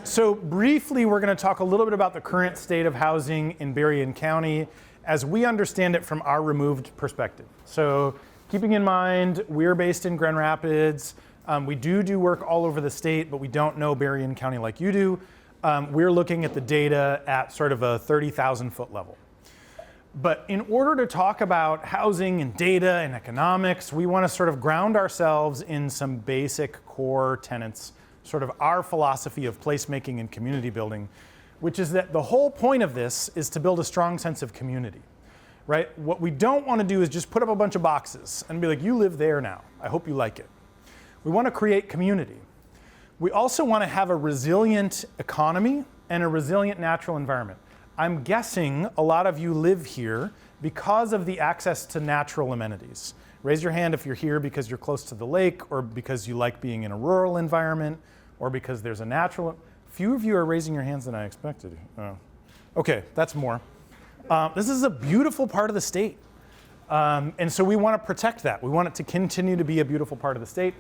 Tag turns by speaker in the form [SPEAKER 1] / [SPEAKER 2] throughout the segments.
[SPEAKER 1] So briefly, we're going to talk a little bit about the current state of housing in Berrien County as we understand it from our removed perspective. So keeping in mind, we're based in Grand Rapids. We do work all over the state, but we don't know Berrien County like you do. We're looking at the data at sort of a 30,000 foot level. But in order to talk about housing and data and economics, we want to sort of ground ourselves in some basic core tenets, sort of our philosophy of placemaking and community building, which is that the whole point of this is to build a strong sense of community, right? What we don't want to do is just put up a bunch of boxes and be like, you live there now. I hope you like it. We want to create community. We also want to have a resilient economy and a resilient natural environment. I'm guessing a lot of you live here because of the access to natural amenities. Raise your hand if you're here because you're close to the lake, or because you like being in a rural environment, or because there's a natural. Few of you are raising your hands than I expected. Oh. Okay, that's more. This is a beautiful part of the state. And so we want to protect that. We want it to continue to be a beautiful part of the state.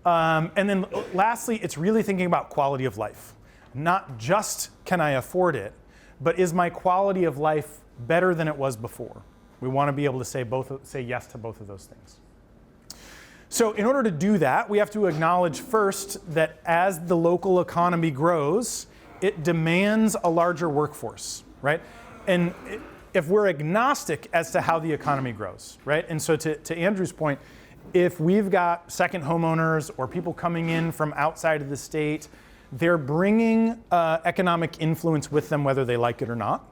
[SPEAKER 1] And then lastly, it's really thinking about quality of life. Not just can I afford it, but is my quality of life better than it was before? We want to be able to say yes to both of those things. So in order to do that, we have to acknowledge first that as the local economy grows, it demands a larger workforce, right? And if we're agnostic as to how the economy grows, right? And so to Andrew's point, if we've got second homeowners or people coming in from outside of the state, they're bringing economic influence with them whether they like it or not.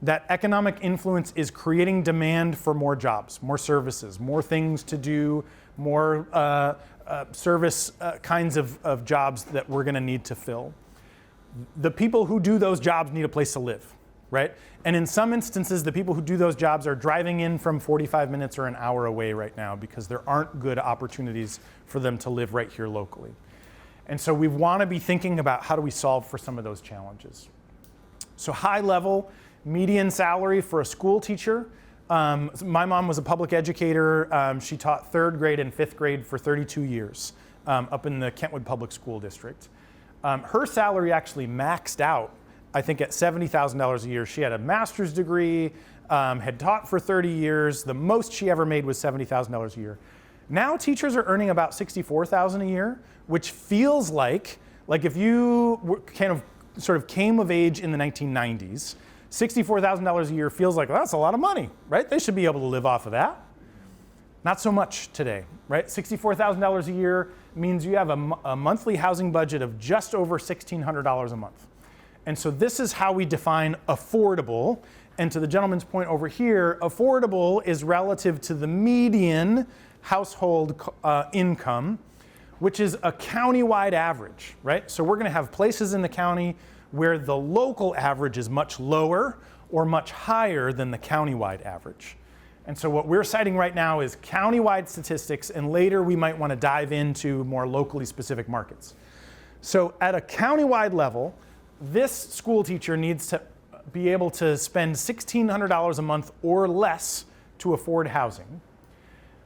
[SPEAKER 1] That economic influence is creating demand for more jobs, more services, more things to do, more service kinds of jobs that we're going to need to fill. The people who do those jobs need a place to live, right? And in some instances, the people who do those jobs are driving in from 45 minutes or an hour away right now because there aren't good opportunities for them to live right here locally. And so we want to be thinking about how do we solve for some of those challenges. So high level, median salary for a school teacher. My mom was a public educator. She taught third grade and fifth grade for 32 years up in the Kentwood Public School District. Her salary actually maxed out, I think, at $70,000 a year. She had a master's degree, had taught for 30 years. The most she ever made was $70,000 a year. Now teachers are earning about $64,000 a year, which feels like if you kind of sort of came of age in the 1990s, $64,000 a year feels like, well, that's a lot of money, right? They should be able to live off of that. Not so much today, right? $64,000 a year means you have a monthly housing budget of just over $1,600 a month. And so this is how we define affordable. And to the gentleman's point over here, affordable is relative to the median household income, which is a countywide average, right? So we're going to have places in the county where the local average is much lower or much higher than the countywide average. And so what we're citing right now is countywide statistics, and later we might want to dive into more locally specific markets. So at a countywide level, this school teacher needs to be able to spend $1,600 a month or less to afford housing.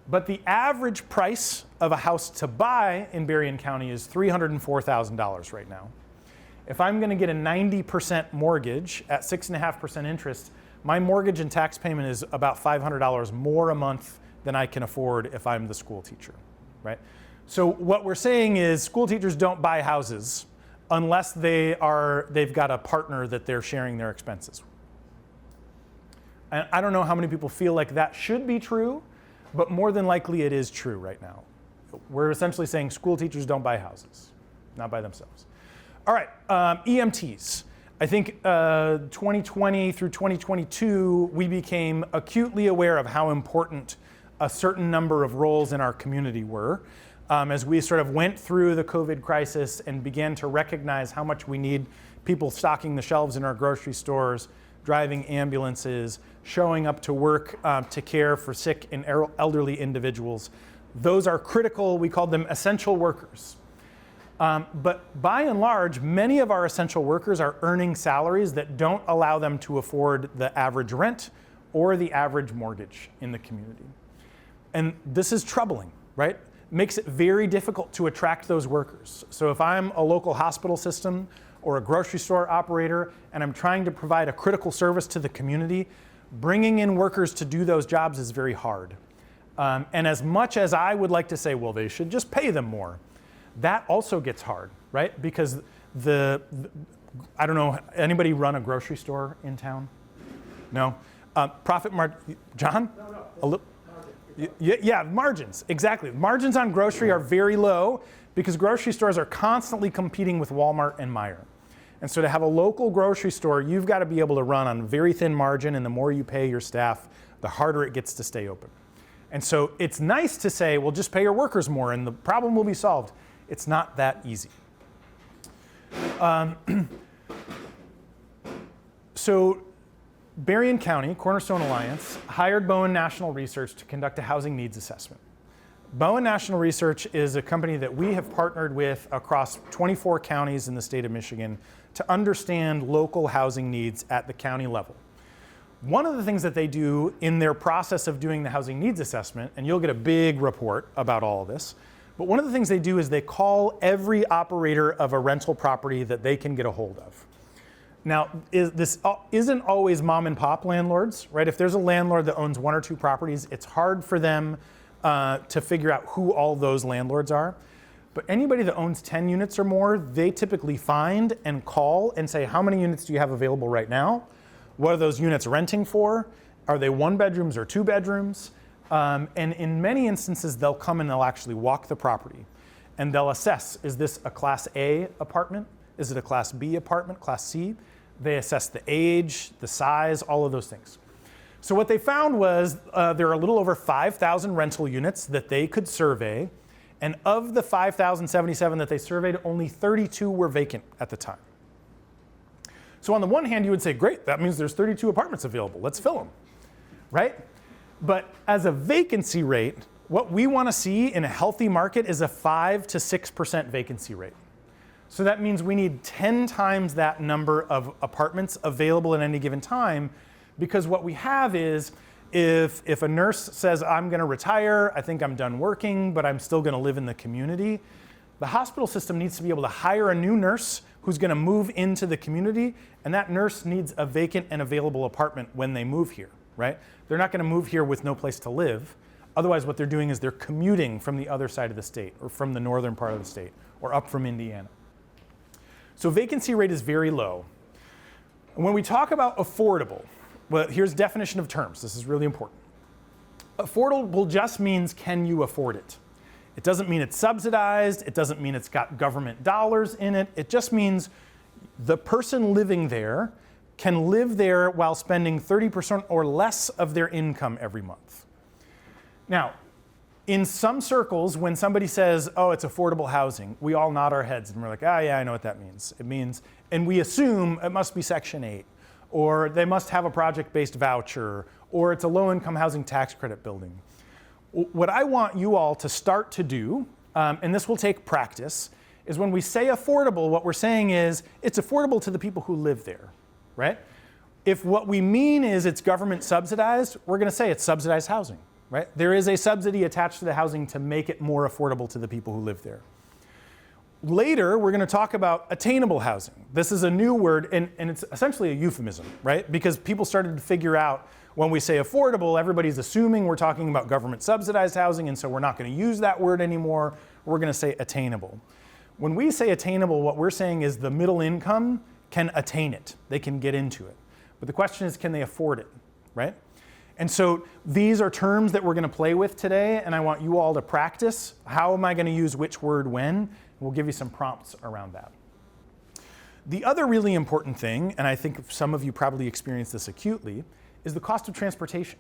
[SPEAKER 1] But the average price of a house to buy in Berrien County is $304,000 right now. If I'm going to get a 90% mortgage at 6.5% interest, my mortgage and tax payment is about $500 more a month than I can afford if I'm the school teacher, right? So what we're saying is school teachers don't buy houses unless they've got a partner that they're sharing their expenses. And I don't know how many people feel like that should be true, but more than likely it is true right now. We're essentially saying school teachers don't buy houses, not by themselves. All right, EMTs. I think 2020 through 2022, we became acutely aware of how important a certain number of roles in our community were as we sort of went through the COVID crisis and began to recognize how much we need people stocking the shelves in our grocery stores, driving ambulances, showing up to work to care for sick and elderly individuals. Those are critical. We called them essential workers. But by and large, many of our essential workers are earning salaries that don't allow them to afford the average rent or the average mortgage in the community. And this is troubling, right? makes it very difficult to attract those workers. So if I'm a local hospital system or a grocery store operator and I'm trying to provide a critical service to the community, bringing in workers to do those jobs is very hard. And as much as I would like to say, well, they should just pay them more, that also gets hard, right? Because I don't know, anybody run a grocery store in town? No? Profit margin, John? No. Yeah, margins, exactly. Margins on grocery are very low because grocery stores are constantly competing with Walmart and Meijer. And so to have a local grocery store, you've got to be able to run on a very thin margin, and the more you pay your staff, the harder it gets to stay open. And so it's nice to say, well, just pay your workers more and the problem will be solved. It's not that easy. So Berrien County, Cornerstone Alliance, hired Bowen National Research to conduct a housing needs assessment. Bowen National Research is a company that we have partnered with across 24 counties in the state of Michigan to understand local housing needs at the county level. One of the things that they do in their process of doing the housing needs assessment, and you'll get a big report about all of this, but one of the things they do is they call every operator of a rental property that they can get a hold of. Now, this isn't always mom and pop landlords, right? If there's a landlord that owns 1 or 2 properties, it's hard for them to figure out who all those landlords are. But anybody that owns 10 units or more, they typically find and call and say, how many units do you have available right now? What are those units renting for? Are they 1 bedrooms or 2 bedrooms? And in many instances, they'll come and they'll actually walk the property and they'll assess, is this a Class A apartment? Is it a Class B apartment, Class C? They assess the age, the size, all of those things. So what they found was there are a little over 5,000 rental units that they could survey, and of the 5,077 that they surveyed, only 32 were vacant at the time. So on the one hand, you would say, great, that means there's 32 apartments available, let's fill them, right? But as a vacancy rate, what we want to see in a healthy market is a 5 to 6% vacancy rate. So that means we need 10 times that number of apartments available at any given time, because what we have is, if a nurse says, I'm going to retire, I think I'm done working, but I'm still going to live in the community, the hospital system needs to be able to hire a new nurse who's going to move into the community, and that nurse needs a vacant and available apartment when they move here, right? They're not going to move here with no place to live. Otherwise, what they're doing is they're commuting from the other side of the state, or from the northern part of the state, or up from Indiana. So vacancy rate is very low. And when we talk about affordable, well, here's definition of terms. This is really important. Affordable just means, can you afford it? It doesn't mean it's subsidized. It doesn't mean it's got government dollars in it. It just means the person living there can live there while spending 30% or less of their income every month. Now, in some circles, when somebody says, oh, it's affordable housing, we all nod our heads and we're like, ah, yeah, I know what that means. It means, and we assume it must be Section 8, or they must have a project-based voucher, or it's a low-income housing tax credit building. What I want you all to start to do, and this will take practice, is when we say affordable, what we're saying is it's affordable to the people who live there, right? If what we mean is it's government subsidized, we're going to say it's subsidized housing. Right? There is a subsidy attached to the housing to make it more affordable to the people who live there. Later, we're going to talk about attainable housing. This is a new word, and it's essentially a euphemism, right? Because people started to figure out when we say affordable, everybody's assuming we're talking about government subsidized housing, and so we're not going to use that word anymore. We're going to say attainable. When we say attainable, what we're saying is the middle income can attain it. They can get into it. But the question is, can they afford it, right? And so these are terms that we're going to play with today, and I want you all to practice. How am I going to use which word when? We'll give you some prompts around that. The other really important thing, and I think some of you probably experience this acutely, is the cost of transportation,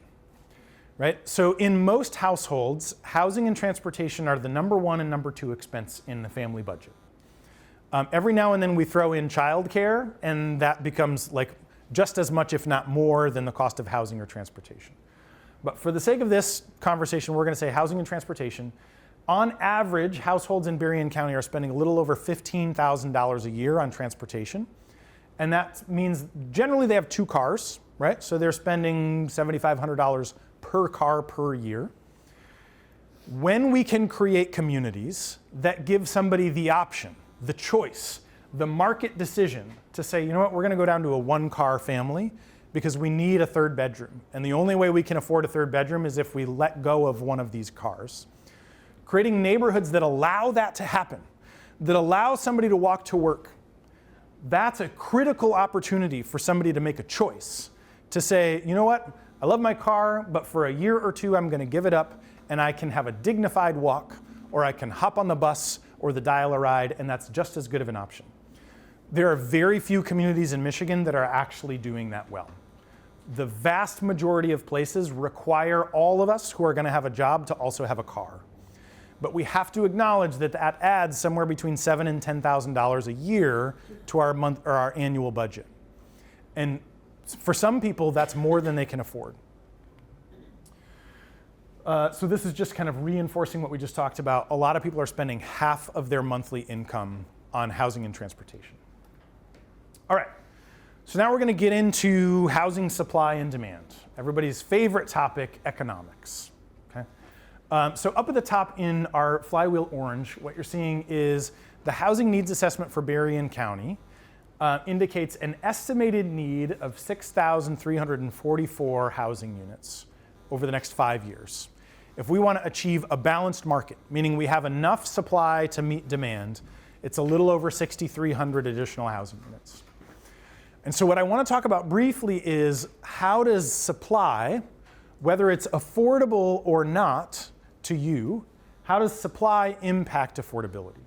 [SPEAKER 1] right? So in most households, housing and transportation are the number 1 and number 2 expense in the family budget. Every now and then we throw in childcare, and that becomes like just as much, if not more, than the cost of housing or transportation. But for the sake of this conversation, we're going to say housing and transportation. On average, households in Berrien County are spending a little over $15,000 a year on transportation. And that means generally they have 2 cars, right? So they're spending $7,500 per car per year. When we can create communities that give somebody the option, the choice, the market decision to say, you know what, we're going to go down to a one-car family because we need a third bedroom. And the only way we can afford a third bedroom is if we let go of one of these cars. Creating neighborhoods that allow that to happen, that allow somebody to walk to work, that's a critical opportunity for somebody to make a choice. To say, you know what, I love my car, but for a year or two I'm going to give it up and I can have a dignified walk, or I can hop on the bus or the dial-a-ride, and that's just as good of an option. There are very few communities in Michigan that are actually doing that well. The vast majority of places require all of us who are going to have a job to also have a car. But we have to acknowledge that that adds somewhere between $7,000 and $10,000 a year to our month or our annual budget. And for some people, that's more than they can afford. So this is just kind of reinforcing what we just talked about. A lot of people are spending half of their monthly income on housing and transportation. All right, so now we're going to get into housing supply and demand. Everybody's favorite topic, economics. Okay? So up at the top in our Flywheel orange, what you're seeing is the housing needs assessment for Berrien County indicates an estimated need of 6,344 housing units over the next 5 years. If we want to achieve a balanced market, meaning we have enough supply to meet demand, it's a little over 6,300 additional housing units. And so what I want to talk about briefly is how does supply, whether it's affordable or not to you, how does supply impact affordability?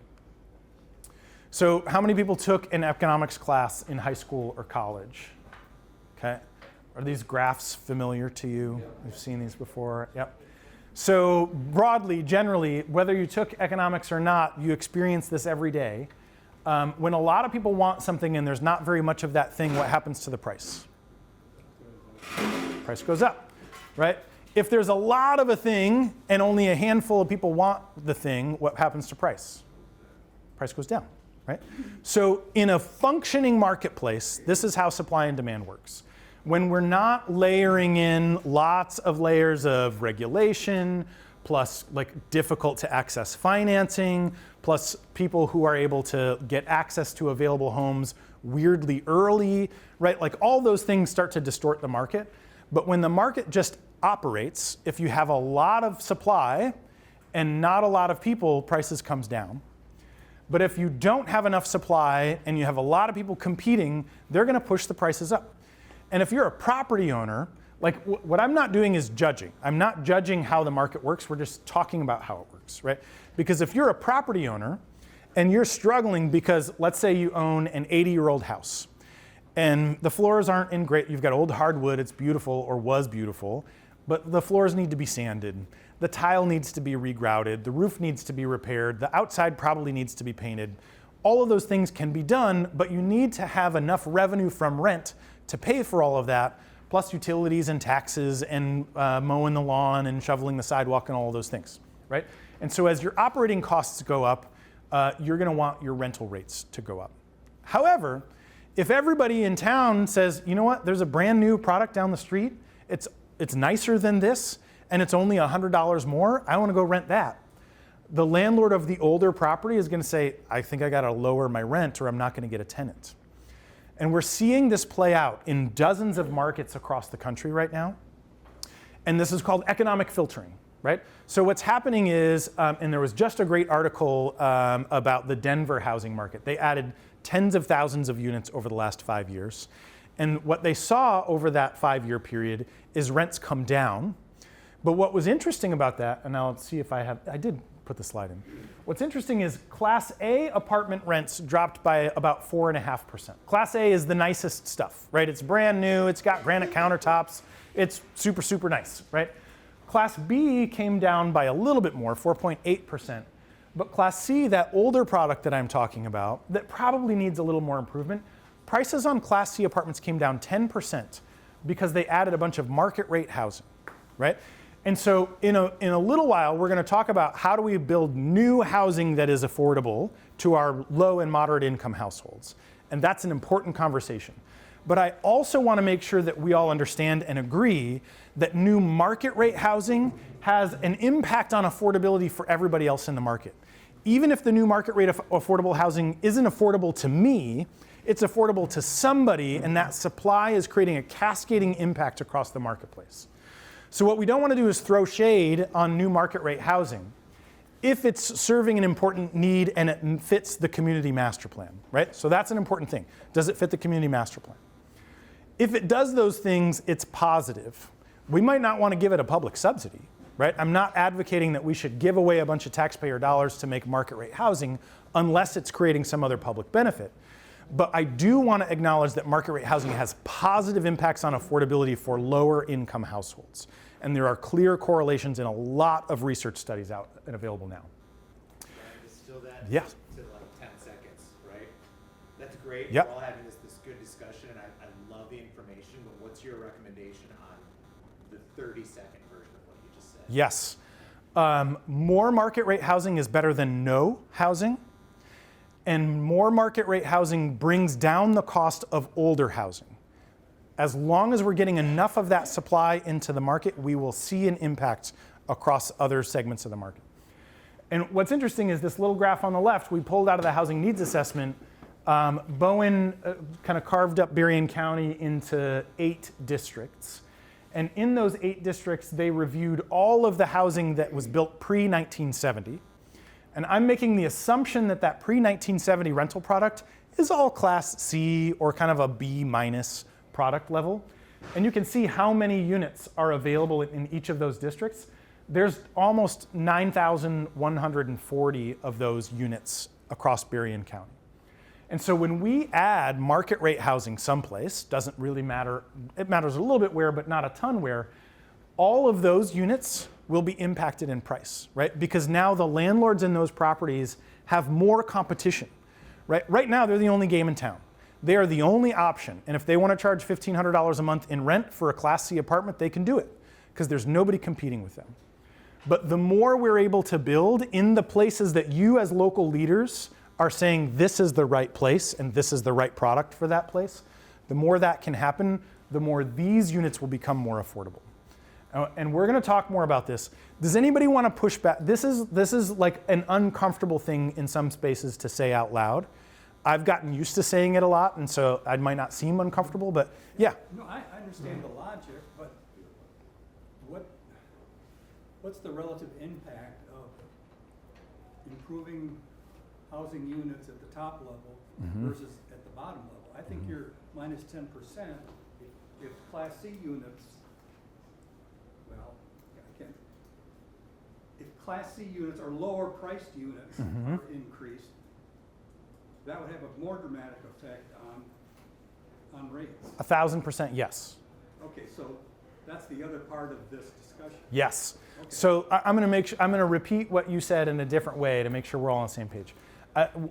[SPEAKER 1] So how many people took an economics class in high school or college? Okay. Are these graphs familiar to you? Yep. You've seen these before? Yep. So broadly, generally, whether you took economics or not, you experience this every day. When a lot of people want something and there's not very much of that thing, what happens to the price? Price goes up, right? If there's a lot of a thing and only a handful of people want the thing, what happens to price? Price goes down, right? So in a functioning marketplace, this is how supply and demand works. When we're not layering in lots of layers of regulation, plus like difficult to access financing, plus people who are able to get access to available homes weirdly early, right? Like all those things start to distort the market. But when the market just operates, if you have a lot of supply and not a lot of people, prices comes down. But if you don't have enough supply and you have a lot of people competing, they're going to push the prices up. And if you're a property owner, like what I'm not doing is judging. I'm not judging how the market works. We're just talking about how it works, right? Because if you're a property owner and you're struggling because let's say you own an 80-year-old house and the floors aren't in great, you've got old hardwood, it's beautiful or was beautiful, but the floors need to be sanded. The tile needs to be regrouted. The roof needs to be repaired. The outside probably needs to be painted. All of those things can be done, but you need to have enough revenue from rent to pay for all of that, plus utilities and taxes and mowing the lawn and shoveling the sidewalk and all of those things, right? And so as your operating costs go up, you're gonna want your rental rates to go up. However, if everybody in town says, you know what, there's a brand new product down the street, it's nicer than this, and it's only $100 more, I wanna go rent that. The landlord of the older property is gonna say, I think I gotta lower my rent or I'm not gonna get a tenant. And we're seeing this play out in dozens of markets across the country right now. And this is called economic filtering, right? So what's happening is, and there was just a great article about the Denver housing market. They added tens of thousands of units over the last 5 years. And what they saw over that 5-year period is rents come down. But what was interesting about that, and I'll see if I did put the slide in. What's interesting is Class A apartment rents dropped by about 4.5%. Class A is the nicest stuff, right? It's brand new, it's got granite countertops, it's super, super nice, right? Class B came down by a little bit more, 4.8%. But Class C, that older product that I'm talking about, that probably needs a little more improvement, prices on Class C apartments came down 10% because they added a bunch of market rate housing, right? And so in a little while, we're going to talk about how do we build new housing that is affordable to our low and moderate income households. And that's an important conversation. But I also want to make sure that we all understand and agree that new market rate housing has an impact on affordability for everybody else in the market. Even if the new market rate of affordable housing isn't affordable to me, it's affordable to somebody, and that supply is creating a cascading impact across the marketplace. So what we don't want to do is throw shade on new market rate housing if it's serving an important need and it fits the community master plan, right? So that's an important thing. Does it fit the community master plan? If it does those things, it's positive. We might not want to give it a public subsidy, right? I'm not advocating that we should give away a bunch of taxpayer dollars to make market rate housing unless it's creating some other public benefit. But I do want to acknowledge that market rate housing has positive impacts on affordability for lower income households. And there are clear correlations in a lot of research studies out and available now.
[SPEAKER 2] Distill that
[SPEAKER 1] Yeah.
[SPEAKER 2] to like 10 seconds, right? That's great.
[SPEAKER 1] Yep.
[SPEAKER 2] We're all having this good discussion, and I love the information, but what's your recommendation on the 30-second version of what you just said?
[SPEAKER 1] Yes. More market rate housing is better than no housing. And more market rate housing brings down the cost of older housing. As long as we're getting enough of that supply into the market, we will see an impact across other segments of the market. And what's interesting is this little graph on the left, we pulled out of the housing needs assessment. Bowen kind of carved up Berrien County into 8 districts. And in those 8 districts, they reviewed all of the housing that was built pre-1970. And I'm making the assumption that that pre-1970 rental product is all Class C or kind of a B- product level. And you can see how many units are available in each of those districts. There's almost 9,140 of those units across Berrien County. And so when we add market rate housing someplace, doesn't really matter, it matters a little bit where, but not a ton where, all of those units will be impacted in price, right? Because now the landlords in those properties have more competition, right? Right now, they're the only game in town. They are the only option. And if they want to charge $1,500 a month in rent for a Class C apartment, they can do it because there's nobody competing with them. But the more we're able to build in the places that you as local leaders are saying this is the right place and this is the right product for that place, the more that can happen, the more these units will become more affordable. And we're going to talk more about this. Does anybody want to push back? This is like an uncomfortable thing in some spaces to say out loud. I've gotten used to saying it a lot, and so I might not seem uncomfortable, but yeah.
[SPEAKER 3] No, I understand the logic, but what's the relative impact of improving housing units at the top level versus at the bottom level? I think you're minus 10% if Class C units, well, I can't. If Class C units or lower priced units are increased, that would have a more dramatic effect on rates.
[SPEAKER 1] 1,000% yes.
[SPEAKER 3] Okay, so that's the other part of this discussion.
[SPEAKER 1] Yes.
[SPEAKER 3] Okay.
[SPEAKER 1] So I'm going to repeat what you said in a different way to make sure we're all on the same page.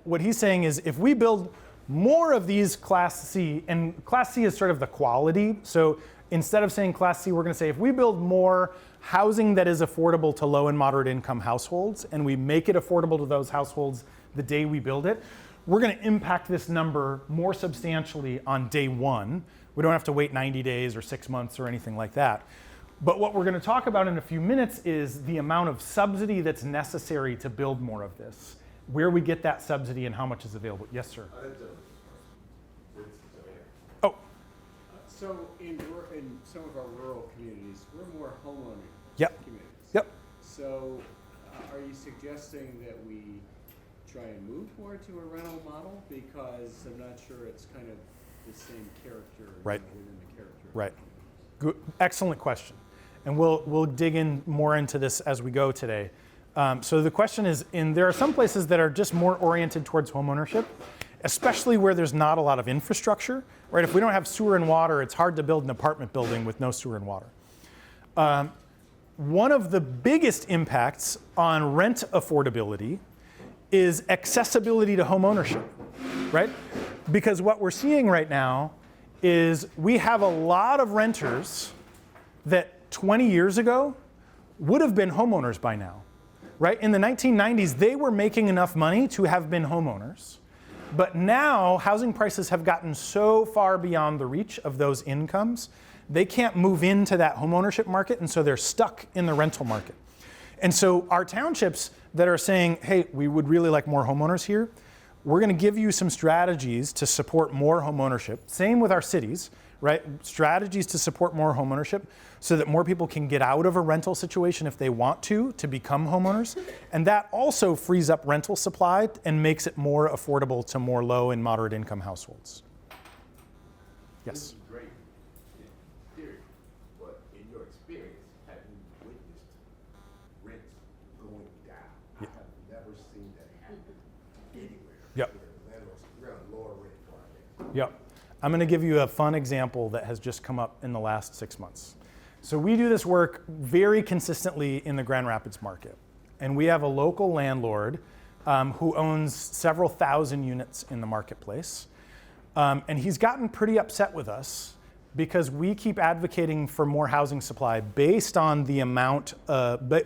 [SPEAKER 1] What he's saying is if we build more of these Class C, and Class C is sort of the quality, so instead of saying Class C, we're going to say if we build more housing that is affordable to low and moderate income households, and we make it affordable to those households the day we build it, we're going to impact this number more substantially on day one. We don't have to wait 90 days or 6 months or anything like that. But what we're going to talk about in a few minutes is the amount of subsidy that's necessary to build more of this, where we get that subsidy and how much is available. Yes, sir. Oh.
[SPEAKER 4] So in some of our rural communities, we're more homeowner communities.
[SPEAKER 1] Yep.
[SPEAKER 4] So are you suggesting that we try and move more to a rental model? Because I'm not sure it's kind of the same character
[SPEAKER 1] Right.
[SPEAKER 4] within the character.
[SPEAKER 1] Right. Good. Excellent question. And we'll dig in more into this as we go today. So the question is, there are some places that are just more oriented towards homeownership, especially where there's not a lot of infrastructure, right? If we don't have sewer and water, it's hard to build an apartment building with no sewer and water. One of the biggest impacts on rent affordability is accessibility to home ownership, right? Because what we're seeing right now is we have a lot of renters that 20 years ago would have been homeowners by now, right? In the 1990s, they were making enough money to have been homeowners. But now housing prices have gotten so far beyond the reach of those incomes, they can't move into that homeownership market, and so they're stuck in the rental market. And so our townships that are saying, hey, we would really like more homeowners here, we're going to give you some strategies to support more homeownership. Same with our cities, right? Strategies to support more homeownership so that more people can get out of a rental situation if they want to become homeowners. And that also frees up rental supply and makes it more affordable to more low and moderate income households.
[SPEAKER 5] This
[SPEAKER 1] Yes.
[SPEAKER 5] is great in theory, but in your experience, have you witnessed rents going down? I have never seen that happen anywhere.
[SPEAKER 1] Yep.
[SPEAKER 5] Where landlords, we're on lower rent projects.
[SPEAKER 1] Yep. I'm going to give you a fun example that has just come up in the last 6 months. So we do this work very consistently in the Grand Rapids market. And we have a local landlord who owns several thousand units in the marketplace. And he's gotten pretty upset with us because we keep advocating for more housing supply based on the amount,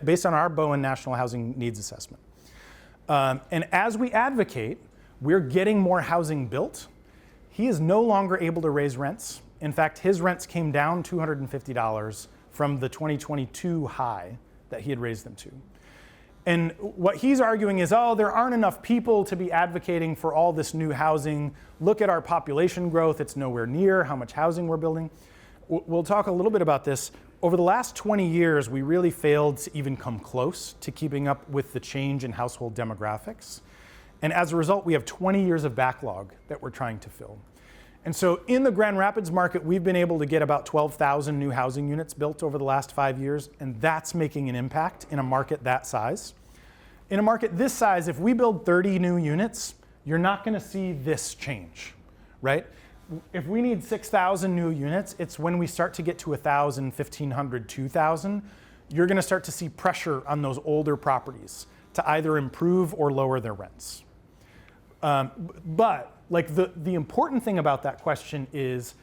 [SPEAKER 1] based on our Bowen National Housing Needs Assessment. And as we advocate, we're getting more housing built. He is no longer able to raise rents. In fact, his rents came down $250 from the 2022 high that he had raised them to. And what he's arguing is, oh, there aren't enough people to be advocating for all this new housing. Look at our population growth. It's nowhere near how much housing we're building. We'll talk a little bit about this. Over the last 20 years, we really failed to even come close to keeping up with the change in household demographics. And as a result, we have 20 years of backlog that we're trying to fill. And so in the Grand Rapids market, we've been able to get about 12,000 new housing units built over the last 5 years, and that's making an impact in a market that size. In a market this size, if we build 30 new units, you're not going to see this change, right? If we need 6,000 new units, it's when we start to get to 1,000, 1,500, 2,000, you're going to start to see pressure on those older properties to either improve or lower their rents. But like the important thing about that question is,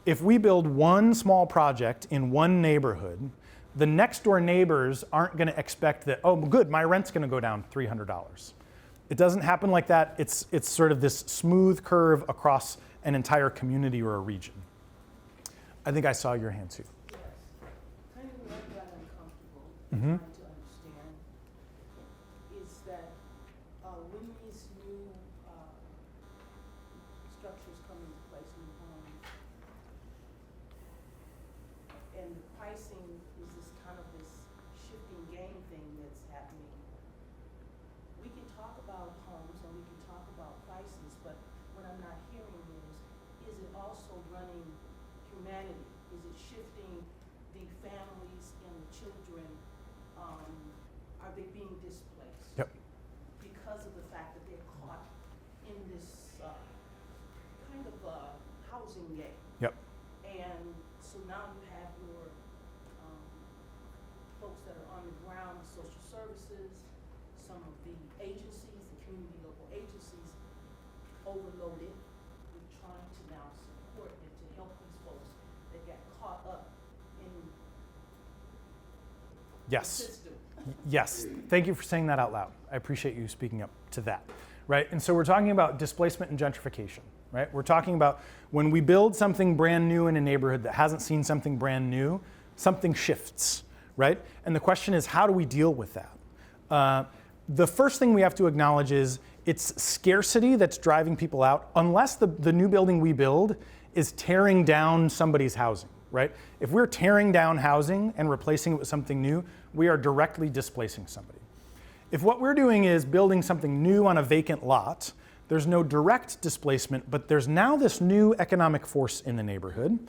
[SPEAKER 1] if we build one small project in one neighborhood, the next door neighbors aren't going to expect that, oh, good, my rent's going to go down $300. It doesn't happen like that. It's sort of this smooth curve across an entire community or a region. I think I saw your hand too.
[SPEAKER 6] Yes. Kind of where I got uncomfortable
[SPEAKER 1] Mhm.
[SPEAKER 6] trying to understand is that when these new structures come into place, new homes, and the pricing is this kind of this shifting game thing that's happening. We can talk about homes and we can talk about prices, but what I'm not hearing is it also running humanity? Is it shifting the families and the children? Are they being displaced?
[SPEAKER 1] Yep.
[SPEAKER 6] Because of the fact that they're caught in this kind of housing game.
[SPEAKER 1] Yep.
[SPEAKER 6] And so now you have your folks that are on the ground, social services, some of the agencies, the community local agencies, overloaded with trying to now support and to help these folks that get caught up in the
[SPEAKER 1] Yes.
[SPEAKER 6] system.
[SPEAKER 1] Yes, thank you for saying that out loud. I appreciate you speaking up to that, right? And so we're talking about displacement and gentrification, right? We're talking about when we build something brand new in a neighborhood that hasn't seen something brand new, something shifts, right? And the question is, how do we deal with that? The first thing we have to acknowledge is it's scarcity that's driving people out, unless the new building we build is tearing down somebody's housing, right? If we're tearing down housing and replacing it with something new, we are directly displacing somebody. If what we're doing is building something new on a vacant lot, there's no direct displacement, but there's now this new economic force in the neighborhood,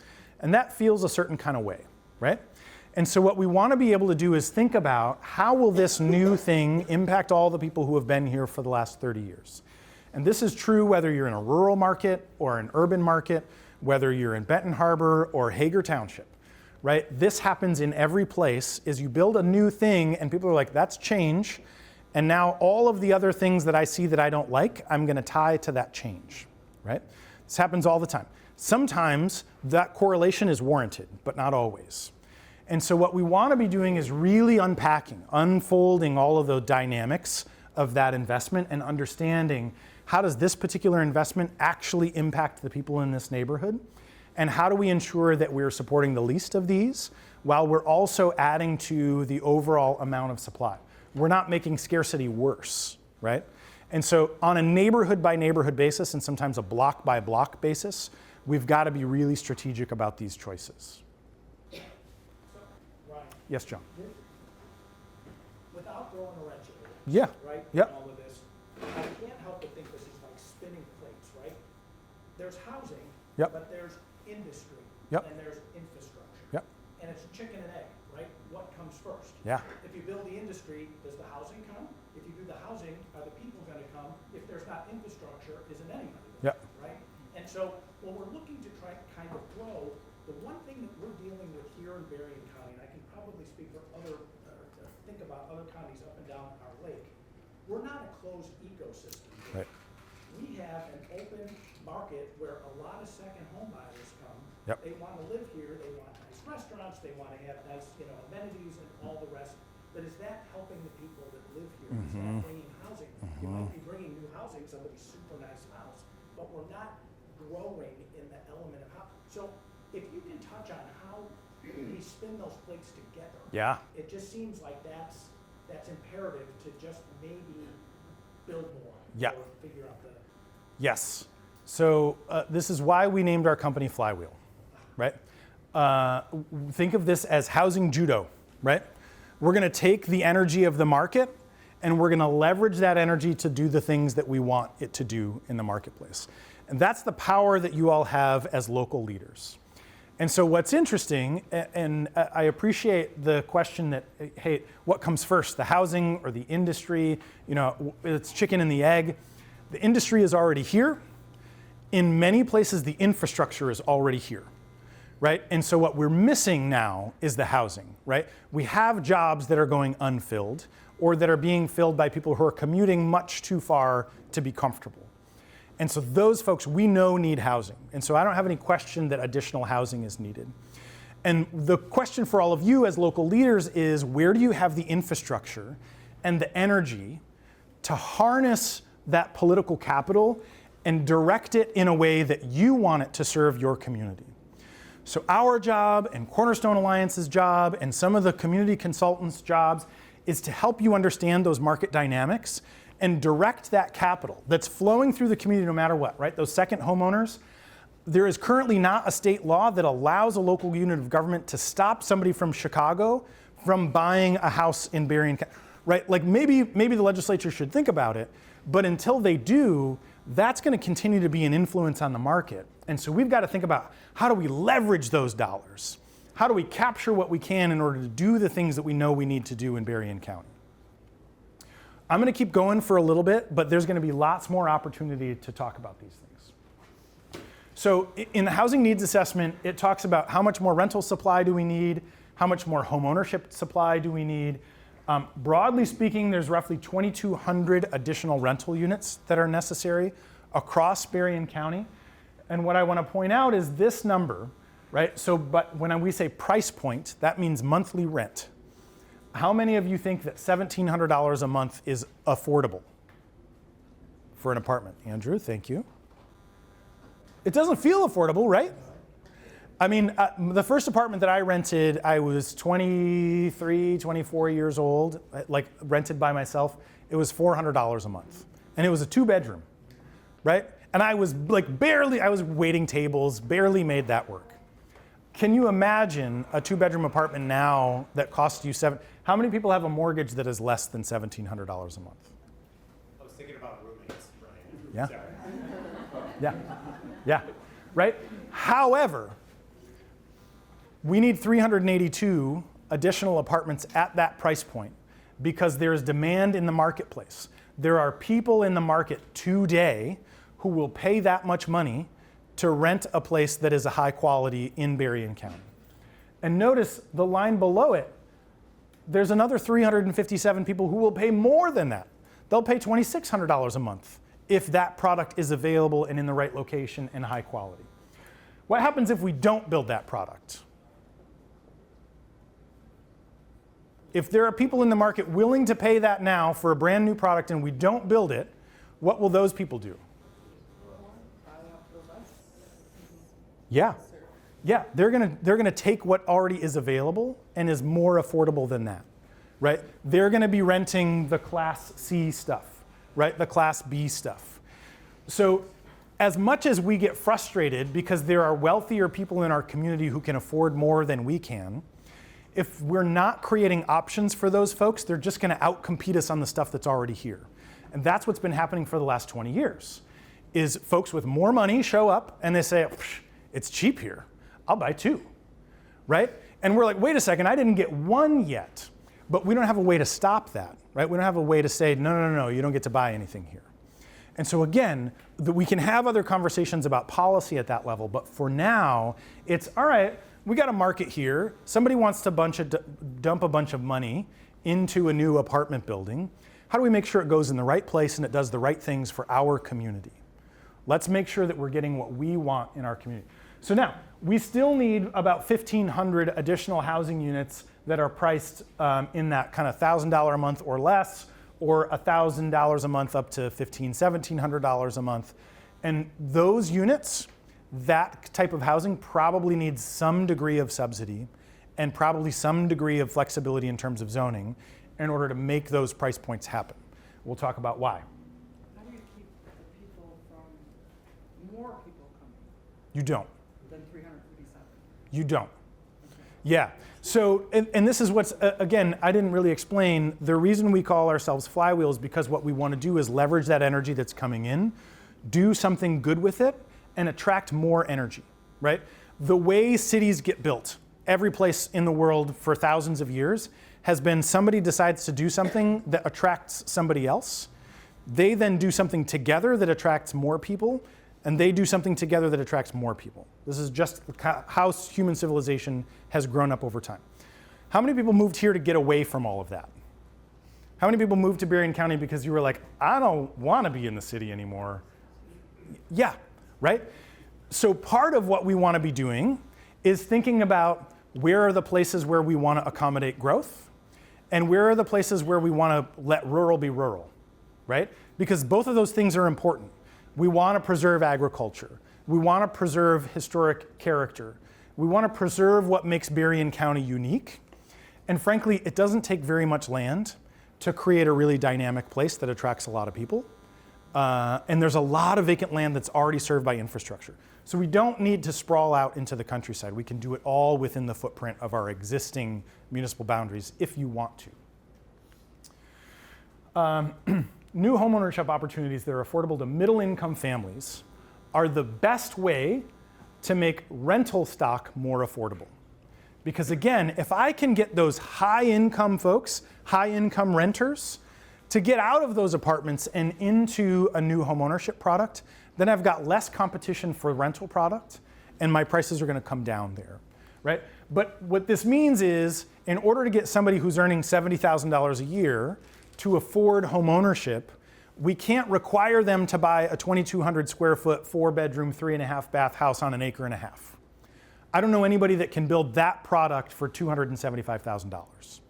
[SPEAKER 1] and that feels a certain kind of way, right? And so what we want to be able to do is think about, how will this new thing impact all the people who have been here for the last 30 years? And this is true whether you're in a rural market or an urban market, whether you're in Benton Harbor or Hager Township, right? This happens in every place, is you build a new thing and people are like, that's change. And now all of the other things that I see that I don't like, I'm going to tie to that change, right? This happens all the time. Sometimes that correlation is warranted, but not always. And so what we want to be doing is really unpacking, unfolding all of the dynamics of that investment and understanding how does this particular investment actually impact the people in this neighborhood? And how do we ensure that we're supporting the least of these while we're also adding to the overall amount of supply? We're not making scarcity worse, right? And so on a neighborhood by neighborhood basis, and sometimes a block by block basis, we've got to be really strategic about these choices.
[SPEAKER 7] Ryan,
[SPEAKER 1] Yes, John?
[SPEAKER 7] without throwing a wrench at it,
[SPEAKER 1] Yeah.
[SPEAKER 7] right?
[SPEAKER 1] Yep.
[SPEAKER 7] in all of this, I can't help but think this is like spinning plates, right? There's housing,
[SPEAKER 1] Yep.
[SPEAKER 7] but there's industry,
[SPEAKER 1] Yep.
[SPEAKER 7] and there's infrastructure.
[SPEAKER 1] Yep.
[SPEAKER 7] And it's chicken and egg, right? What comes first?
[SPEAKER 1] Yeah.
[SPEAKER 7] If you build the industry, does the housing come? If you do the housing, are the people gonna come? If there's not infrastructure, isn't anybody
[SPEAKER 1] Yep.
[SPEAKER 7] gonna come, right? And so, when we're looking to try kind of grow, the one thing that we're dealing with here in Berrien County, and I can probably speak for other, think about other counties up and down our lake, we're not a closed ecosystem.
[SPEAKER 1] Right.
[SPEAKER 7] We have an open market where a lot of second home buyers come.
[SPEAKER 1] Yep.
[SPEAKER 7] They wanna live here, they want nice restaurants, they wanna have nice, amenities and all the rest. But is that helping the people that live here? Is that bringing housing? You might be bringing new housing, somebody's super nice house, but we're not growing in the element of how. So if you can touch on how we spin those plates together.
[SPEAKER 1] Yeah.
[SPEAKER 7] It just seems like that's imperative to just maybe build more.
[SPEAKER 1] Yeah.
[SPEAKER 7] Or figure out the.
[SPEAKER 1] Yes. So this is why we named our company Flywheel, right? Think of this as housing judo, right? We're going to take the energy of the market and we're going to leverage that energy to do the things that we want it to do in the marketplace. And that's the power that you all have as local leaders. And so what's interesting, and I appreciate the question that, hey, what comes first, the housing or the industry? It's chicken and the egg. The industry is already here. In many places, the infrastructure is already here, right? And so what we're missing now is the housing, right? We have jobs that are going unfilled or that are being filled by people who are commuting much too far to be comfortable. And so those folks we know need housing. And so I don't have any question that additional housing is needed. And the question for all of you as local leaders is, where do you have the infrastructure and the energy to harness that political capital and direct it in a way that you want it to serve your community? So our job and Cornerstone Alliance's job and some of the community consultants' jobs is to help you understand those market dynamics and direct that capital that's flowing through the community no matter what, right? Those second homeowners, there is currently not a state law that allows a local unit of government to stop somebody from Chicago from buying a house in Berrien County, right? Like maybe the legislature should think about it, but until they do, that's going to continue to be an influence on the market. And so we've got to think about, how do we leverage those dollars? How do we capture what we can in order to do the things that we know we need to do in Berrien County? I'm going to keep going for a little bit, but there's going to be lots more opportunity to talk about these things. So in the housing needs assessment, it talks about how much more rental supply do we need, how much more home ownership supply do we need. Broadly speaking, there's roughly 2,200 additional rental units that are necessary across Berrien County. And what I want to point out is this number, right? So, but when we say price point, that means monthly rent. How many of you think that $1,700 a month is affordable for an apartment? Andrew, thank you. It doesn't feel affordable, right? I mean, the first apartment that I rented, I was 23, 24 years old, like rented by myself. It was $400 a month. And it was a 2-bedroom, right? And I was like I was waiting tables, barely made that work. Can you imagine a 2-bedroom apartment now that costs you how many people have a mortgage that is less than $1,700 a month?
[SPEAKER 2] I was thinking about roommates, Brian.
[SPEAKER 1] Yeah.
[SPEAKER 2] Sorry.
[SPEAKER 1] Yeah, right? However, we need 382 additional apartments at that price point because there's demand in the marketplace. There are people in the market today who will pay that much money to rent a place that is a high quality in Berrien County. And notice the line below it, there's another 357 people who will pay more than that. They'll pay $2,600 a month if that product is available and in the right location and high quality. What happens if we don't build that product? If there are people in the market willing to pay that now for a brand new product and we don't build it, What will those people do? Yeah. Yeah, they're gonna take what already is available and is more affordable than that, right? They're gonna be renting the Class C stuff, right? The Class B stuff. So as much as we get frustrated because there are wealthier people in our community who can afford more than we can, if we're not creating options for those folks, they're just gonna outcompete us on the stuff that's already here. And that's what's been happening for the last 20 years, is folks with more money show up and they say, it's cheap here, I'll buy two, right? And we're like, wait a second, I didn't get one yet. But we don't have a way to stop that, right? We don't have a way to say, no, you don't get to buy anything here. And so again, we can have other conversations about policy at that level, but for now, it's all right, we got a market here. Somebody wants to dump a bunch of money into a new apartment building. How do we make sure it goes in the right place and it does the right things for our community? Let's make sure that we're getting what we want in our community. So now, we still need about 1,500 additional housing units that are priced in that kind of $1,000 a month or less, or $1,000 a month up to $1,500, $1,700 a month. And those units, that type of housing probably needs some degree of subsidy and probably some degree of flexibility in terms of zoning in order to make those price points happen. We'll talk about why.
[SPEAKER 8] How do you keep the people from more people coming
[SPEAKER 1] You don't.
[SPEAKER 8] than 357?
[SPEAKER 1] You don't. Yeah. So, and this is what's, again, I didn't really explain. The reason we call ourselves Flywheel is because what we want to do is leverage that energy that's coming in, do something good with it, and attract more energy, right? The way cities get built, every place in the world for thousands of years, has been somebody decides to do something that attracts somebody else. They then do something together that attracts more people, and they do something together that attracts more people. This is just how human civilization has grown up over time. How many people moved here to get away from all of that? How many people moved to Berrien County because you were like, I don't want to be in the city anymore? Yeah, right? So part of what we want to be doing is thinking about where are the places where we want to accommodate growth, and where are the places where we want to let rural be rural, right? Because both of those things are important. We want to preserve agriculture. We want to preserve historic character. We want to preserve what makes Berrien County unique. And frankly, it doesn't take very much land to create a really dynamic place that attracts a lot of people. And there's a lot of vacant land that's already served by infrastructure. So we don't need to sprawl out into the countryside. We can do it all within the footprint of our existing municipal boundaries if you want to. New homeownership opportunities that are affordable to middle-income families are the best way to make rental stock more affordable. Because again, if I can get those high-income folks, high-income renters, to get out of those apartments and into a new homeownership product, then I've got less competition for rental product, and my prices are going to come down there, right? But what this means is, in order to get somebody who's earning $70,000 a year to afford homeownership, we can't require them to buy a 2,200 square foot, 4-bedroom, 3.5 bath house on an acre and a half. I don't know anybody that can build that product for $275,000.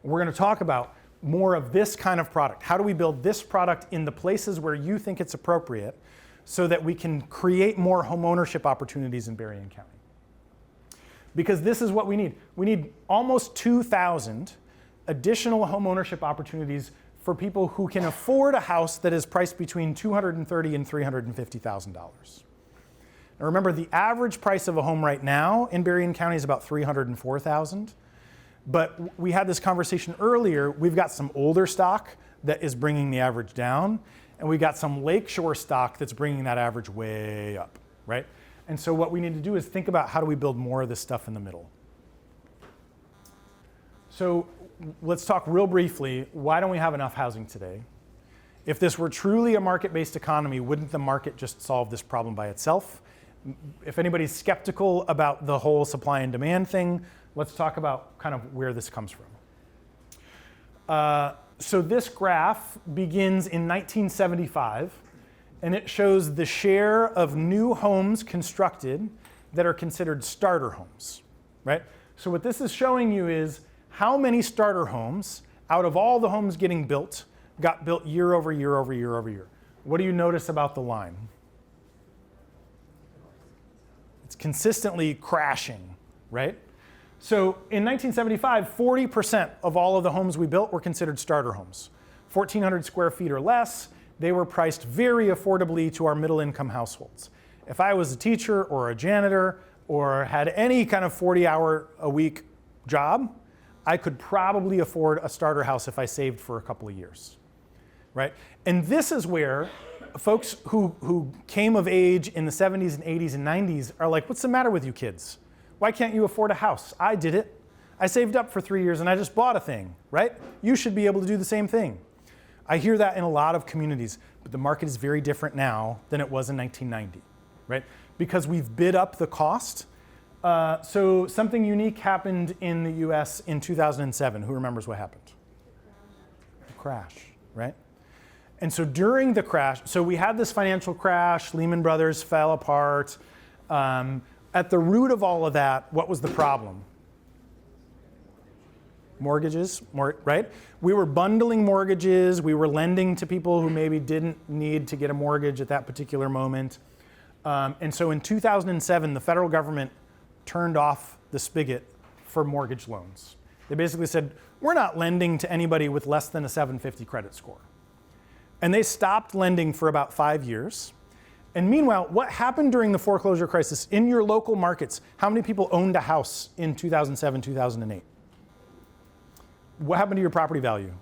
[SPEAKER 1] We're going to talk about more of this kind of product. How do we build this product in the places where you think it's appropriate so that we can create more homeownership opportunities in Berrien County? Because this is what we need. We need almost 2,000 additional homeownership opportunities for people who can afford a house that is priced between $230,000 and $350,000. Now remember, the average price of a home right now in Berrien County is about $304,000. But we had this conversation earlier. We've got some older stock that is bringing the average down, and we got some lakeshore stock that's bringing that average way up, right? And so what we need to do is think about how do we build more of this stuff in the middle. So let's talk real briefly. Why don't we have enough housing today? If this were truly a market-based economy, wouldn't the market just solve this problem by itself? If anybody's skeptical about the whole supply and demand thing, let's talk about kind of where this comes from. So this graph begins in 1975, and it shows the share of new homes constructed that are considered starter homes, right? So what this is showing you is how many starter homes out of all the homes getting built got built year over year over year over year. What do you notice about the line? It's consistently crashing, right? So in 1975, 40% of all of the homes we built were considered starter homes. 1,400 square feet or less, they were priced very affordably to our middle income households. If I was a teacher or a janitor or had any kind of 40-hour-a-week job, I could probably afford a starter house if I saved for a couple of years, right? And this is where folks who came of age in the 70s and 80s and 90s are like, what's the matter with you kids? Why can't you afford a house? I did it. I saved up for 3 years and I just bought a thing, right? You should be able to do the same thing. I hear that in a lot of communities, but the market is very different now than it was in 1990, right? Because we've bid up the cost. So something unique happened in the US in 2007. Who remembers what happened? The crash, right? And so during the crash, so we had this financial crash, Lehman Brothers fell apart. At the root of all of that, what was the problem? Mortgages, right? We were bundling mortgages. We were lending to people who maybe didn't need to get a mortgage at that particular moment. And so in 2007, the federal government turned off the spigot for mortgage loans. They basically said, we're not lending to anybody with less than a 750 credit score. And they stopped lending for about 5 years. And meanwhile, what happened during the foreclosure crisis in your local markets? How many people owned a house in 2007, 2008? What happened to your property value?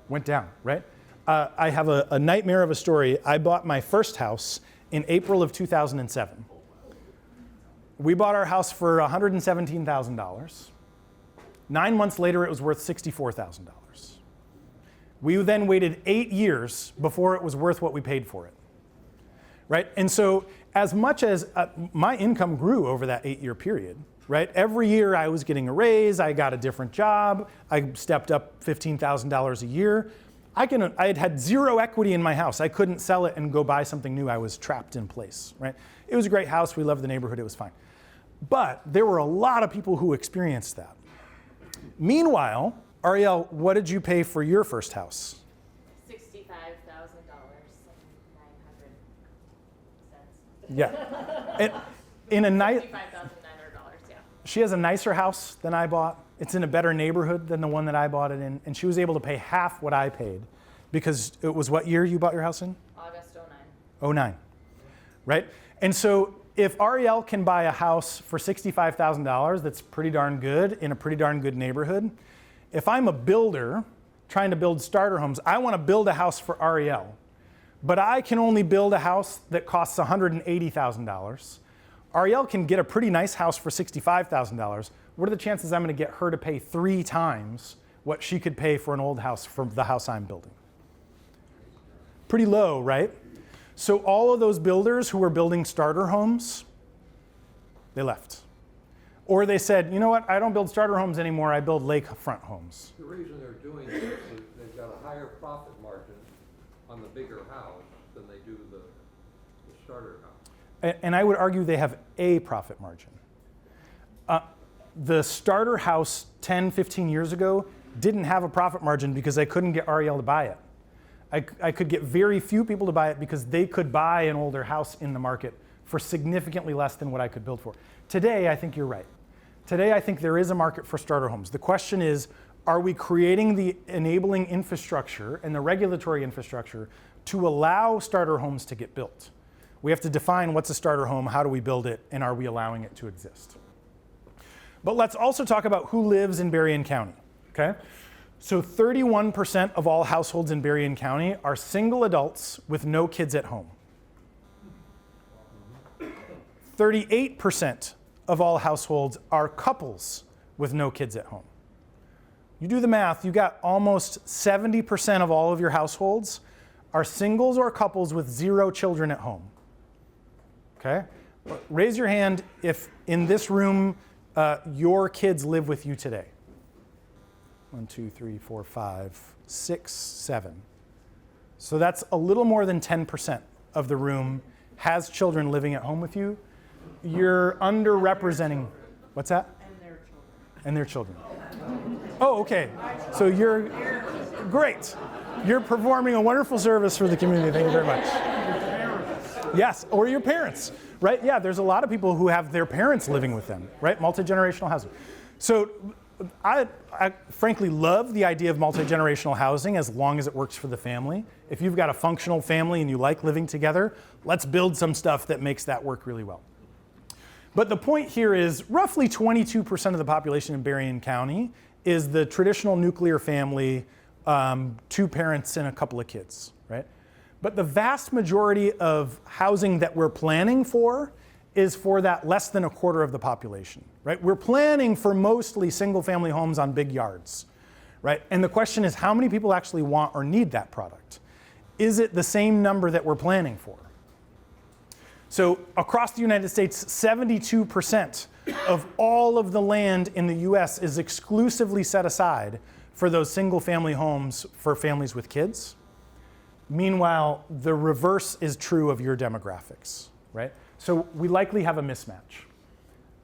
[SPEAKER 1] Went down, right? I have a nightmare of a story. I bought my first house in April of 2007. We bought our house for $117,000. 9 months later, it was worth $64,000. We then waited 8 years before it was worth what we paid for it, right? And so as much as my income grew over that 8-year period, right? Every year I was getting a raise, I got a different job, I stepped up $15,000 a year. I had had zero equity in my house. I couldn't sell it and go buy something new. I was trapped in place, right? It was a great house. We loved the neighborhood. It was fine. But there were a lot of people who experienced that. Meanwhile, Ariel, what did you pay for your first house?
[SPEAKER 9] $65,900.
[SPEAKER 1] Yeah. In a nice.
[SPEAKER 9] $65,900, yeah.
[SPEAKER 1] She has a nicer house than I bought. It's in a better neighborhood than the one that I bought it in. And she was able to pay half what I paid because it was what year you bought your house in?
[SPEAKER 9] August 09.
[SPEAKER 1] 09, right? And so if Ariel can buy a house for $65,000 that's pretty darn good in a pretty darn good neighborhood, if I'm a builder trying to build starter homes, I want to build a house for Ariel, but I can only build a house that costs $180,000. Ariel can get a pretty nice house for $65,000. What are the chances I'm going to get her to pay 3 times what she could pay for an old house for the house I'm building? Pretty low, right? So all of those builders who were building starter homes, they left. Or they said, you know what, I don't build starter homes anymore, I build lakefront homes.
[SPEAKER 10] The reason they're doing this is they've got a higher profit margin on the bigger house than they do the starter house.
[SPEAKER 1] And I would argue they have a profit margin. The starter house 10, 15 years ago didn't have a profit margin because I couldn't get Ariel to buy it. I could get very few people to buy it because they could buy an older house in the market for significantly less than what I could build for. Today, I think you're right. Today, I think there is a market for starter homes. The question is, are we creating the enabling infrastructure and the regulatory infrastructure to allow starter homes to get built? We have to define what's a starter home, how do we build it, and are we allowing it to exist? But let's also talk about who lives in Berrien County, okay? So 31% of all households in Berrien County are single adults with no kids at home. 38% of all households are couples with no kids at home. You do the math, you got almost 70% of all of your households are singles or couples with 0 children at home. Okay? Raise your hand if in this room your kids live with you today. 1, 2, 3, 4, 5, 6, 7. So that's a little more than 10% of the room has children living at home with you. You're underrepresenting. What's that? And their children. Oh, okay. So you're great. You're performing a wonderful service for the community. Thank you very much. Yes, or your parents, right? Yeah, there's a lot of people who have their parents living with them, right? Multi-generational housing. So I frankly love the idea of multi-generational housing as long as it works for the family. If you've got a functional family and you like living together, let's build some stuff that makes that work really well. But the point here is roughly 22% of the population in Berrien County is the traditional nuclear family, 2 parents and a couple of kids, right? But the vast majority of housing that we're planning for is for that less than a quarter of the population, right? We're planning for mostly single family homes on big yards, right? And the question is, how many people actually want or need that product? Is it the same number that we're planning for? So across the United States, 72% of all of the land in the US is exclusively set aside for those single family homes for families with kids. Meanwhile, the reverse is true of your demographics, right? So we likely have a mismatch.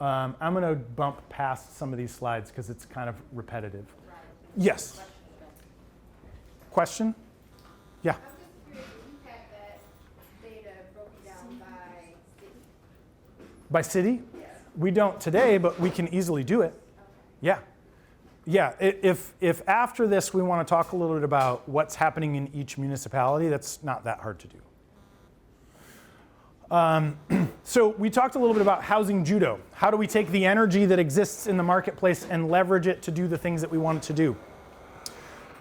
[SPEAKER 1] I'm going to bump past some of these slides because it's kind of repetitive.
[SPEAKER 9] Right.
[SPEAKER 1] Yes. Question? Yeah.
[SPEAKER 11] I'm just curious if you had that data broken down by city.
[SPEAKER 1] By city?
[SPEAKER 11] Yes.
[SPEAKER 1] We don't today, but we can easily do it.
[SPEAKER 11] Okay.
[SPEAKER 1] Yeah. Yeah, if after this we want to talk a little bit about what's happening in each municipality, that's not that hard to do. So we talked a little bit about housing judo. How do we take the energy that exists in the marketplace and leverage it to do the things that we want it to do?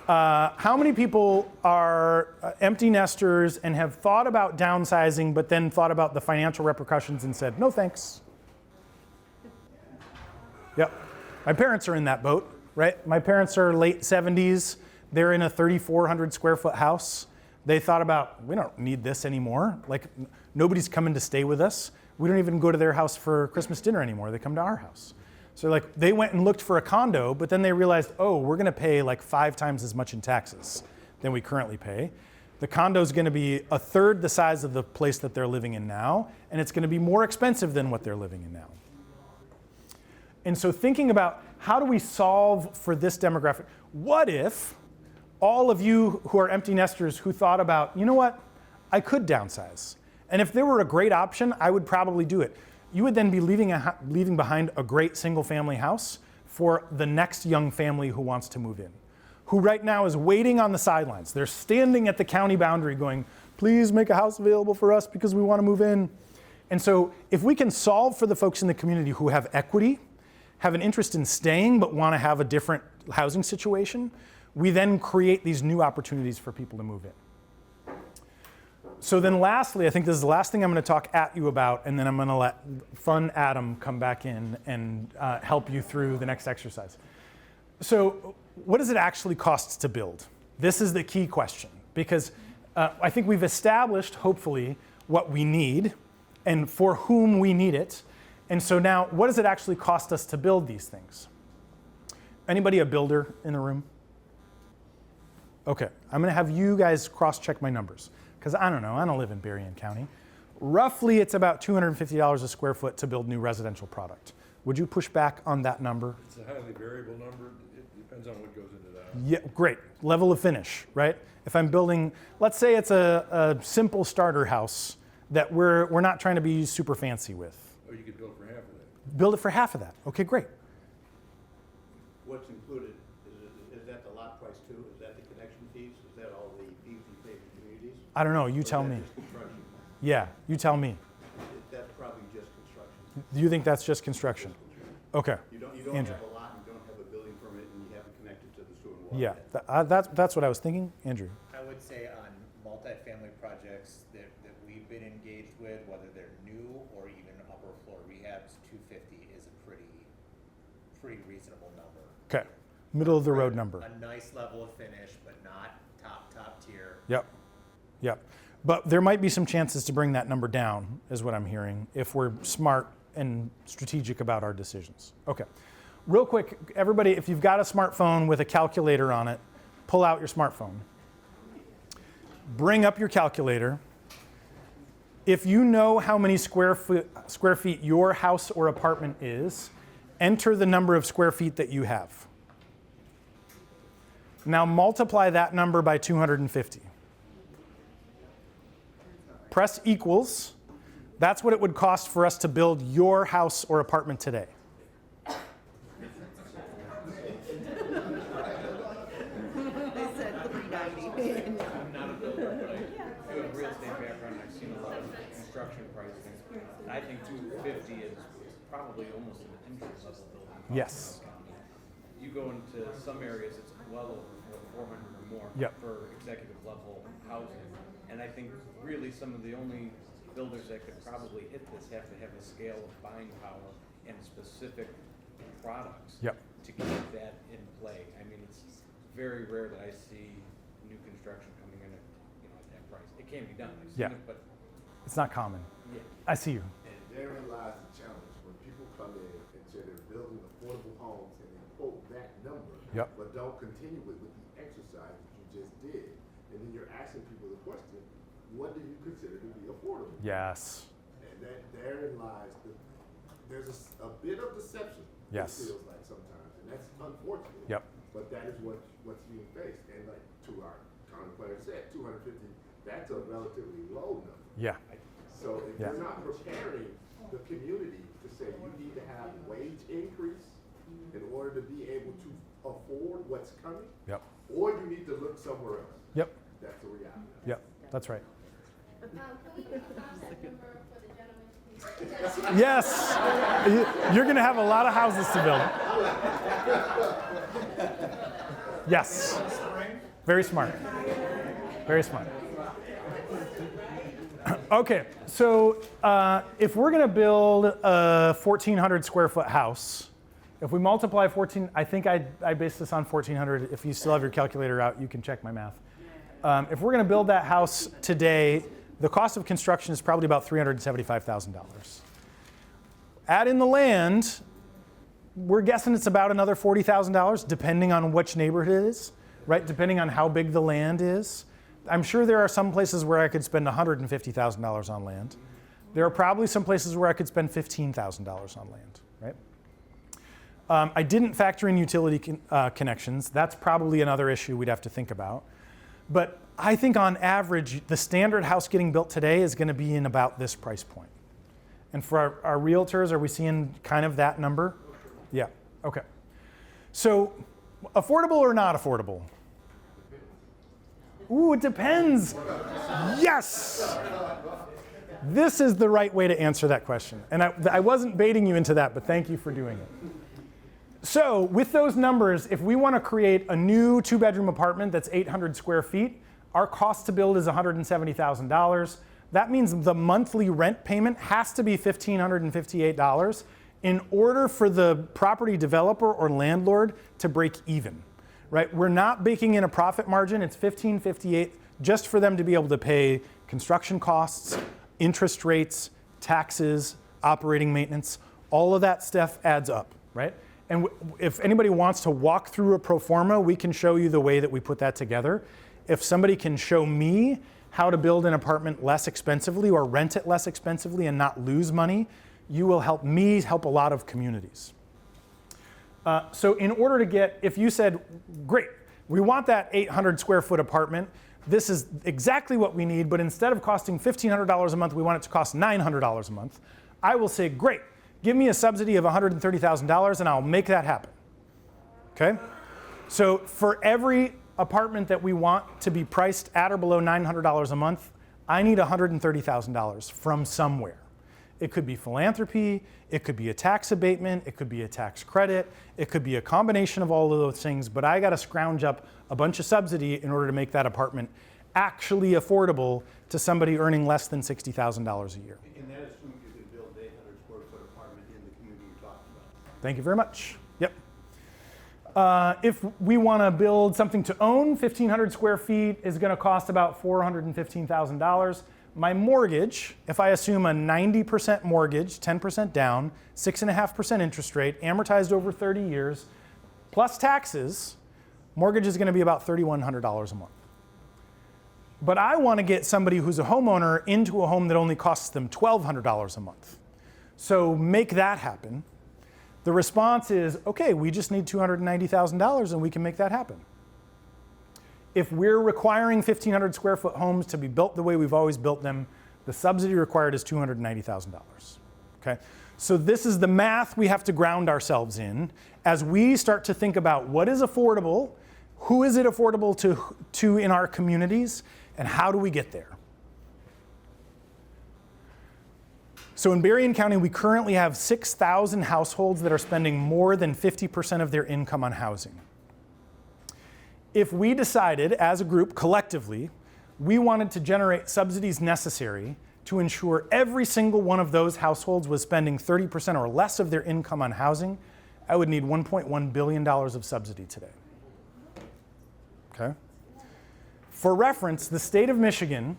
[SPEAKER 1] How many people are empty nesters and have thought about downsizing, but then thought about the financial repercussions and said, no thanks? Yep, my parents are in that boat. Right? My parents are late 70s. They're in a 3,400 square foot house. They thought about, we don't need this anymore. Like, nobody's coming to stay with us. We don't even go to their house for Christmas dinner anymore. They come to our house. So like, they went and looked for a condo, but then they realized, oh, we're gonna pay like 5 times as much in taxes than we currently pay. The condo's gonna be a third the size of the place that they're living in now, and it's gonna be more expensive than what they're living in now. And so thinking about how do we solve for this demographic? What if all of you who are empty nesters who thought about, you know what, I could downsize. And if there were a great option, I would probably do it. You would then be leaving behind a great single family house for the next young family who wants to move in, who right now is waiting on the sidelines. They're standing at the county boundary going, please make a house available for us because we want to move in. And so if we can solve for the folks in the community who have equity, have an interest in staying but want to have a different housing situation, we then create these new opportunities for people to move in. So then lastly, I think this is the last thing I'm going to talk at you about, and then I'm going to let fun Adam come back in and help you through the next exercise. So what does it actually cost to build? This is the key question, because I think we've established, hopefully, what we need and for whom we need it. And so now, what does it actually cost us to build these things? Anybody a builder in the room? Okay, I'm gonna have you guys cross-check my numbers, because I don't know, I don't live in Berrien County. Roughly, it's about $250 a square foot to build new residential product. Would you push back on that number?
[SPEAKER 10] It's a highly variable number. It depends on what goes into that.
[SPEAKER 1] Yeah, great. Level of finish, right? If I'm building, let's say it's a simple starter house that we're not trying to be super fancy with.
[SPEAKER 10] Or you could build for half of that.
[SPEAKER 1] Build it for half of that. Okay, great.
[SPEAKER 5] What's included, is that the lot price too? Is that the connection fees? Is that all the fees you pay for communities?
[SPEAKER 1] I don't know, you
[SPEAKER 5] Or is
[SPEAKER 1] tell
[SPEAKER 5] that
[SPEAKER 1] me.
[SPEAKER 5] just construction?
[SPEAKER 1] Yeah, you tell me.
[SPEAKER 5] That's probably just construction.
[SPEAKER 1] Do you think that's just construction? Okay.
[SPEAKER 5] You don't
[SPEAKER 1] Andrew.
[SPEAKER 5] have a lot, you don't have a building permit, and you haven't connected to the sewer and water.
[SPEAKER 1] Yeah, that's what I was thinking. Andrew.
[SPEAKER 2] I would say on multifamily projects that we've been engaged with, whether they're new or even upper floor rehabs, 250 is a pretty reasonable number.
[SPEAKER 1] Okay, middle of the road number.
[SPEAKER 2] A nice level of finish, but not top tier.
[SPEAKER 1] Yep. But there might be some chances to bring that number down, is what I'm hearing, if we're smart and strategic about our decisions. Okay, real quick, everybody, if you've got a smartphone with a calculator on it, pull out your smartphone. Bring up your calculator. If you know how many square feet your house or apartment is, enter the number of square feet that you have. Now multiply that number by 250. Press equals. That's what it would cost for us to build your house or apartment today.
[SPEAKER 8] They said 390.
[SPEAKER 2] I'm not a builder, but I do have a real estate background, and I've seen a lot of construction pricing. And I think 250 is probably almost an entry level building cost
[SPEAKER 1] Yes.
[SPEAKER 2] in this county. You go into some areas, it's well over 400 or more
[SPEAKER 1] Yep.
[SPEAKER 2] for executive level housing. And I think really some of the only builders that could probably hit this have to have a scale of buying power and specific products
[SPEAKER 1] Yep.
[SPEAKER 2] to keep that in play. I mean, it's very rare that I see new construction coming in at, at that price. It can be done, I've seen
[SPEAKER 1] Yeah.
[SPEAKER 2] it, but
[SPEAKER 1] It's not common.
[SPEAKER 2] yeah.
[SPEAKER 1] I see you.
[SPEAKER 5] And therein lies the challenge, when people come in and say they're building affordable homes and they quote that number,
[SPEAKER 1] Yep.
[SPEAKER 5] but don't continue with the exercise that you just did. And then you're asking people the question, what do you consider to be affordable?
[SPEAKER 1] Yes.
[SPEAKER 5] And therein lies there's a bit of deception.
[SPEAKER 1] Yes.
[SPEAKER 5] It feels like sometimes, and that's unfortunate.
[SPEAKER 1] Yep.
[SPEAKER 5] But that is what's being faced. And like to our county planner said, 250, that's a relatively low number.
[SPEAKER 1] Yeah.
[SPEAKER 5] So if
[SPEAKER 1] Yeah.
[SPEAKER 5] you're not preparing the community to say you need to have wage increase in order to be able to afford what's coming,
[SPEAKER 1] Yep.
[SPEAKER 5] or you need to look somewhere else.
[SPEAKER 1] Yep.
[SPEAKER 5] That's the reality.
[SPEAKER 1] Yep. That's right.
[SPEAKER 11] Can we get a contact number for the gentleman?
[SPEAKER 1] Yes. You're going to have a lot of houses to build. Yes. Very smart. Very smart. Okay, so if we're going to build a 1,400 square foot house, if we multiply 14, I think I based this on 1,400. If you still have your calculator out, you can check my math. If we're going to build that house today, the cost of construction is probably about $375,000. Add in the land, we're guessing it's about another $40,000, depending on which neighborhood it is, right? Depending on how big the land is. I'm sure there are some places where I could spend $150,000 on land. There are probably some places where I could spend $15,000 on land, right? I didn't factor in utility connections. That's probably another issue we'd have to think about. But I think on average, the standard house getting built today is going to be in about this price point. And for our realtors, are we seeing kind of that number? Yeah, okay. So affordable or not affordable? Ooh, it depends. Yes! This is the right way to answer that question. And I wasn't baiting you into that, but thank you for doing it. So with those numbers, if we want to create a new 2-bedroom apartment that's 800 square feet, our cost to build is $170,000. That means the monthly rent payment has to be $1,558 in order for the property developer or landlord to break even, right? We're not baking in a profit margin. It's $1,558 just for them to be able to pay construction costs, interest rates, taxes, operating maintenance. All of that stuff adds up, right? And if anybody wants to walk through a pro forma, we can show you the way that we put that together. If somebody can show me how to build an apartment less expensively or rent it less expensively and not lose money, you will help me help a lot of communities. So in order to get, if you said, great, we want that 800 square foot apartment, this is exactly what we need, but instead of costing $1,500 a month, we want it to cost $900 a month, I will say, great, give me a subsidy of $130,000 and I'll make that happen. Okay? So for every apartment that we want to be priced at or below $900 a month, I need $130,000 from somewhere. It could be philanthropy, it could be a tax abatement, it could be a tax credit, it could be a combination of all of those things, but I got to scrounge up a bunch of subsidy in order to make that apartment actually affordable to somebody earning less than $60,000 a year.
[SPEAKER 12] And that assumes you can build an 800 square foot apartment in the community you're talking about.
[SPEAKER 1] Thank you very much. Yep. If we want to build something to own, 1,500 square feet is going to cost about $415,000. My mortgage, if I assume a 90% mortgage, 10% down, 6.5% interest rate, amortized over 30 years, plus taxes, mortgage is going to be about $3,100 a month. But I want to get somebody who's a homeowner into a home that only costs them $1,200 a month. So make that happen. The response is, okay, we just need $290,000 and we can make that happen. If we're requiring 1,500 square foot homes to be built the way we've always built them, the subsidy required is $290,000. Okay? So this is the math we have to ground ourselves in as we start to think about what is affordable, who is it affordable to in our communities, and how do we get there? So in Berrien County, we currently have 6,000 households that are spending more than 50% of their income on housing. If we decided as a group collectively, we wanted to generate subsidies necessary to ensure every single one of those households was spending 30% or less of their income on housing, I would need $1.1 billion of subsidy today. Okay? For reference, the state of Michigan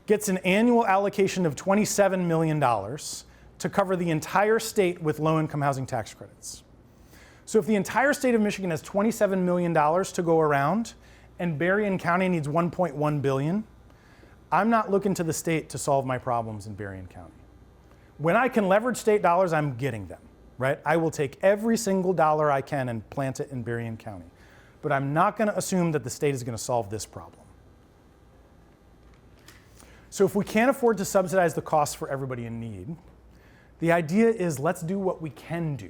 [SPEAKER 1] gets an annual allocation of $27 million to cover the entire state with low-income housing tax credits. So if the entire state of Michigan has $27 million to go around and Berrien County needs $1.1 billion, I'm not looking to the state to solve my problems in Berrien County. When I can leverage state dollars, I'm getting them, right? I will take every single dollar I can and plant it in Berrien County. But I'm not going to assume that the state is going to solve this problem. So if we can't afford to subsidize the costs for everybody in need, the idea is let's do what we can do.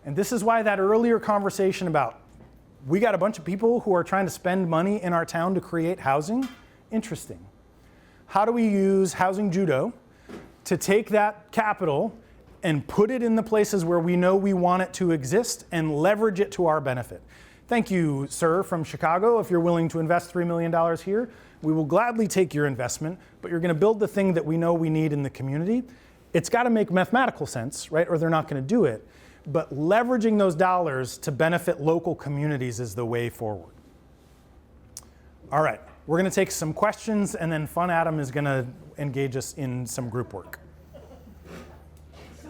[SPEAKER 1] And this is why that earlier conversation about we got a bunch of people who are trying to spend money in our town to create housing, interesting. How do we use housing judo to take that capital and put it in the places where we know we want it to exist and leverage it to our benefit? Thank you, sir, from Chicago. If you're willing to invest $3 million here, we will gladly take your investment, but you're going to build the thing that we know we need in the community. It's got to make mathematical sense, right? Or they're not going to do it. But leveraging those dollars to benefit local communities is the way forward. All right, we're going to take some questions, and then Fun Adam is going to engage us in some group work.
[SPEAKER 13] So,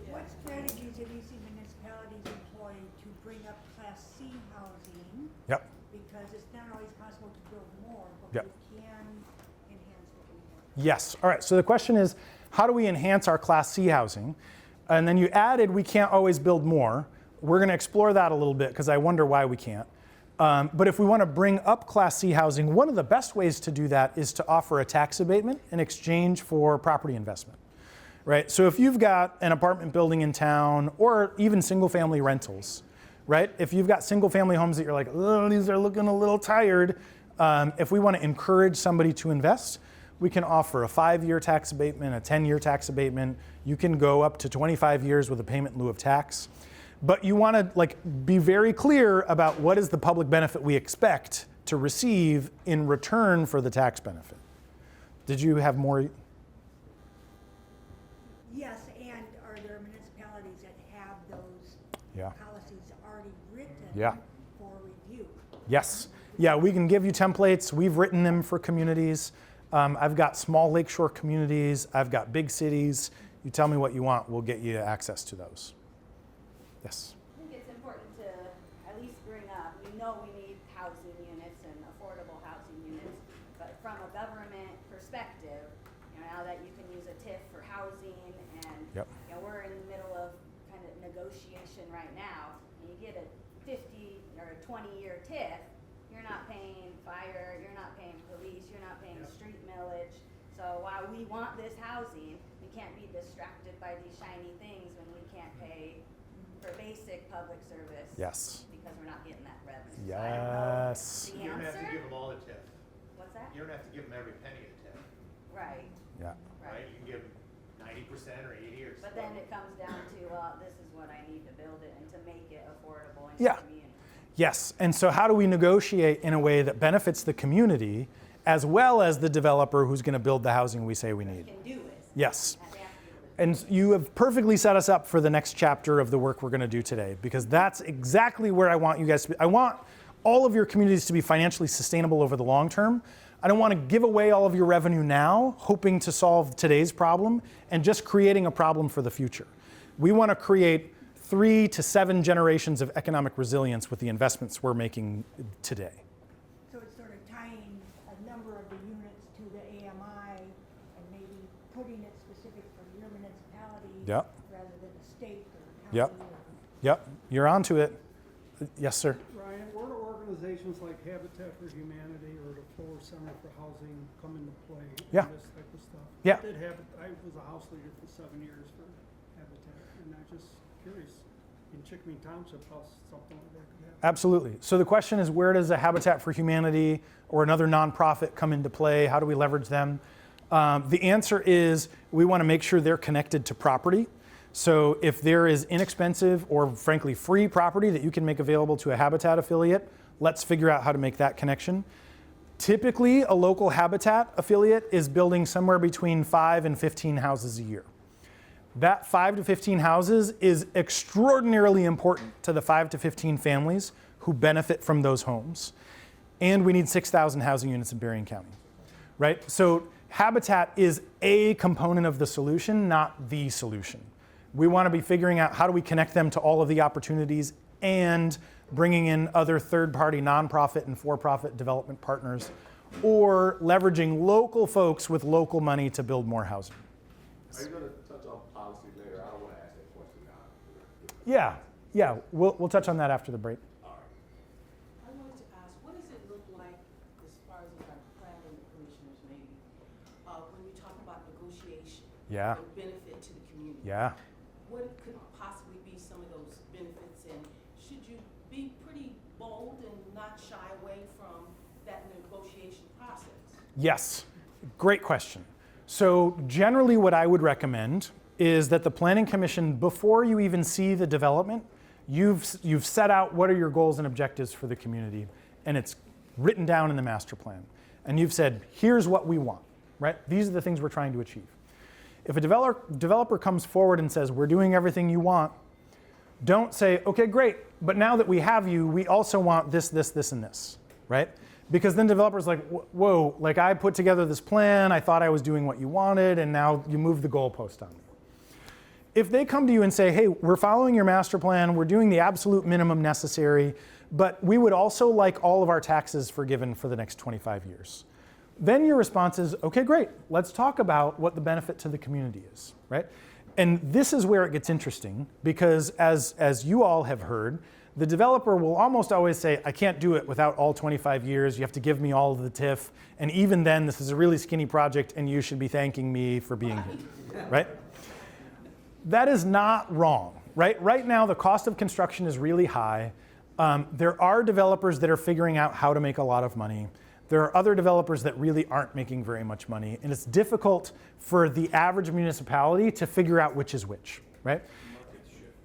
[SPEAKER 13] what strategies have you seen municipalities employ to bring up Class C housing?
[SPEAKER 1] Yep.
[SPEAKER 13] Because it's not always possible to build more, but
[SPEAKER 1] Yep.
[SPEAKER 13] we can enhance what we have.
[SPEAKER 1] Yes. All right. So the question is, how do we enhance our Class C housing? And then you added, we can't always build more. We're going to explore that a little bit because I wonder why we can't. But if we want to bring up Class C housing, one of the best ways to do that is to offer a tax abatement in exchange for property investment, right? So if you've got an apartment building in town or even single family rentals, right? If you've got single family homes that you're like, oh, these are looking a little tired. If we want to encourage somebody to invest, we can offer a 5-year tax abatement, a 10-year tax abatement. You can go up to 25 years with a payment in lieu of tax. But you want to be very clear about what is the public benefit we expect to receive in return for the tax benefit. Did you have more?
[SPEAKER 13] Yes, and are there municipalities that have those policies already written for review?
[SPEAKER 1] Yes. Yeah, we can give you templates. We've written them for communities. I've got small lakeshore communities. I've got big cities. You tell me what you want, we'll get you access to those. Yes?
[SPEAKER 11] I think it's important to at least bring up, we know we need housing units and affordable housing units, but from a government perspective, now that you can use a TIF for housing and we're in the middle of kind of negotiation right now, and you get a 50 or a 20-year TIF, you're not paying fire, you're not paying police, you're not paying street millage. So while we want this housing, we can't be distracted by these shiny things when we can't pay for basic public service.
[SPEAKER 1] Yes.
[SPEAKER 11] Because we're not getting that revenue.
[SPEAKER 1] Yes.
[SPEAKER 11] So
[SPEAKER 2] You don't have to
[SPEAKER 11] answer?
[SPEAKER 2] give them all the TIF.
[SPEAKER 11] What's that?
[SPEAKER 2] You don't have to give them every penny of TIF,
[SPEAKER 11] Right.
[SPEAKER 1] Yeah.
[SPEAKER 2] right? You can give 90% or 80 or
[SPEAKER 11] But then it comes down to, this is what I need to build it and to make it affordable in
[SPEAKER 1] Yeah.
[SPEAKER 11] the community.
[SPEAKER 1] Yes, and so how do we negotiate in a way that benefits the community as well as the developer who's going to build the housing we say we need?
[SPEAKER 11] Can do it.
[SPEAKER 1] Yes.
[SPEAKER 11] They have to be able to
[SPEAKER 1] And you have perfectly set us up for the next chapter of the work we're going to do today, because that's exactly where I want you guys to be. I want all of your communities to be financially sustainable over the long term. I don't want to give away all of your revenue now, hoping to solve today's problem and just creating a problem for the future. We want to create 3 to 7 generations of economic resilience with the investments we're making today.
[SPEAKER 13] So it's sort of tying a number of the units to the AMI and maybe putting it specific for your municipality rather than the state or county.
[SPEAKER 1] Yep. You're onto it. Yes, sir.
[SPEAKER 3] Ryan, we're an organizations like Habitat for Humanity or the Fuller Center for Housing come into play
[SPEAKER 1] Yeah.
[SPEAKER 3] in this type of stuff?
[SPEAKER 1] Yeah.
[SPEAKER 3] I was a house leader for 7 years for Habitat, and I'm just curious, in Chickasha Township, how something like that could happen.
[SPEAKER 1] Absolutely. So the question is, where does a Habitat for Humanity or another nonprofit come into play? How do we leverage them? The answer is we want to make sure they're connected to property. So if there is inexpensive or frankly free property that you can make available to a Habitat affiliate, let's figure out how to make that connection. Typically, a local Habitat affiliate is building somewhere between 5 and 15 houses a year. That 5 to 15 houses is extraordinarily important to the 5 to 15 families who benefit from those homes. And we need 6,000 housing units in Berrien County, right? So Habitat is a component of the solution, not the solution. We want to be figuring out how do we connect them to all of the opportunities and bringing in other third-party nonprofit and for-profit development partners, or leveraging local folks with local money to build more housing.
[SPEAKER 5] Are you going to touch on policy later? I don't want to ask that question now.
[SPEAKER 1] Yeah, we'll touch on that after the break.
[SPEAKER 5] All right.
[SPEAKER 6] I wanted to ask, what does it look like as far as our planning commissioners maybe, when you talk about negotiation?
[SPEAKER 1] Yeah.
[SPEAKER 6] And benefit to the community?
[SPEAKER 1] Yeah.
[SPEAKER 6] What could possibly be some of those benefits, and should you be pretty bold and not shy away from that negotiation process?
[SPEAKER 1] Yes, great question. So generally what I would recommend is that the Planning Commission, before you even see the development, you've set out what are your goals and objectives for the community, and it's written down in the master plan. And you've said, here's what we want, right? These are the things we're trying to achieve. If a developer comes forward and says, we're doing everything you want, don't say, okay, great, but now that we have you, we also want this, this, this, and this, right? Because then developers like, whoa, like I put together this plan, I thought I was doing what you wanted, and now you moved the goalpost on me. If they come to you and say, hey, we're following your master plan, we're doing the absolute minimum necessary, but we would also like all of our taxes forgiven for the next 25 years. Then your response is, okay, great, let's talk about what the benefit to the community is, right? And this is where it gets interesting, because as you all have heard, the developer will almost always say, I can't do it without all 25 years, you have to give me all of the TIF, and even then, this is a really skinny project, and you should be thanking me for being here, right? That is not wrong, right? Right now, the cost of construction is really high. There are developers that are figuring out how to make a lot of money. There are other developers that really aren't making very much money, and it's difficult for the average municipality to figure out which is which, right?
[SPEAKER 14] Markets shift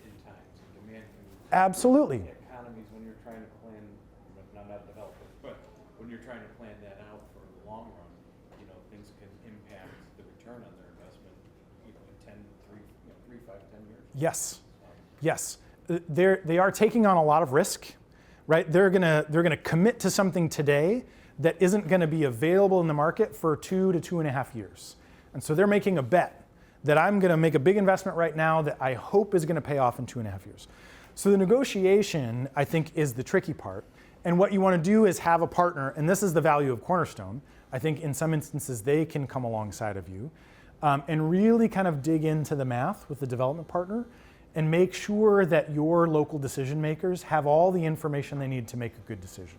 [SPEAKER 14] in times, and demand can.
[SPEAKER 1] Absolutely.
[SPEAKER 14] Economies, when you're trying to plan, not developers, but when you're trying to plan that out for the long run, you know, things can impact the return on their investment, you know, in 3, 5, 10 years.
[SPEAKER 1] Yes, yes. They are taking on a lot of risk, right? They're gonna commit to something today that isn't gonna be available in the market for 2 to 2.5 years. And so they're making a bet that I'm gonna make a big investment right now that I hope is gonna pay off in 2.5 years. So the negotiation, I think, is the tricky part. And what you wanna do is have a partner, and this is the value of Cornerstone. I think in some instances they can come alongside of you and really kind of dig into the math with the development partner and make sure that your local decision makers have all the information they need to make a good decision.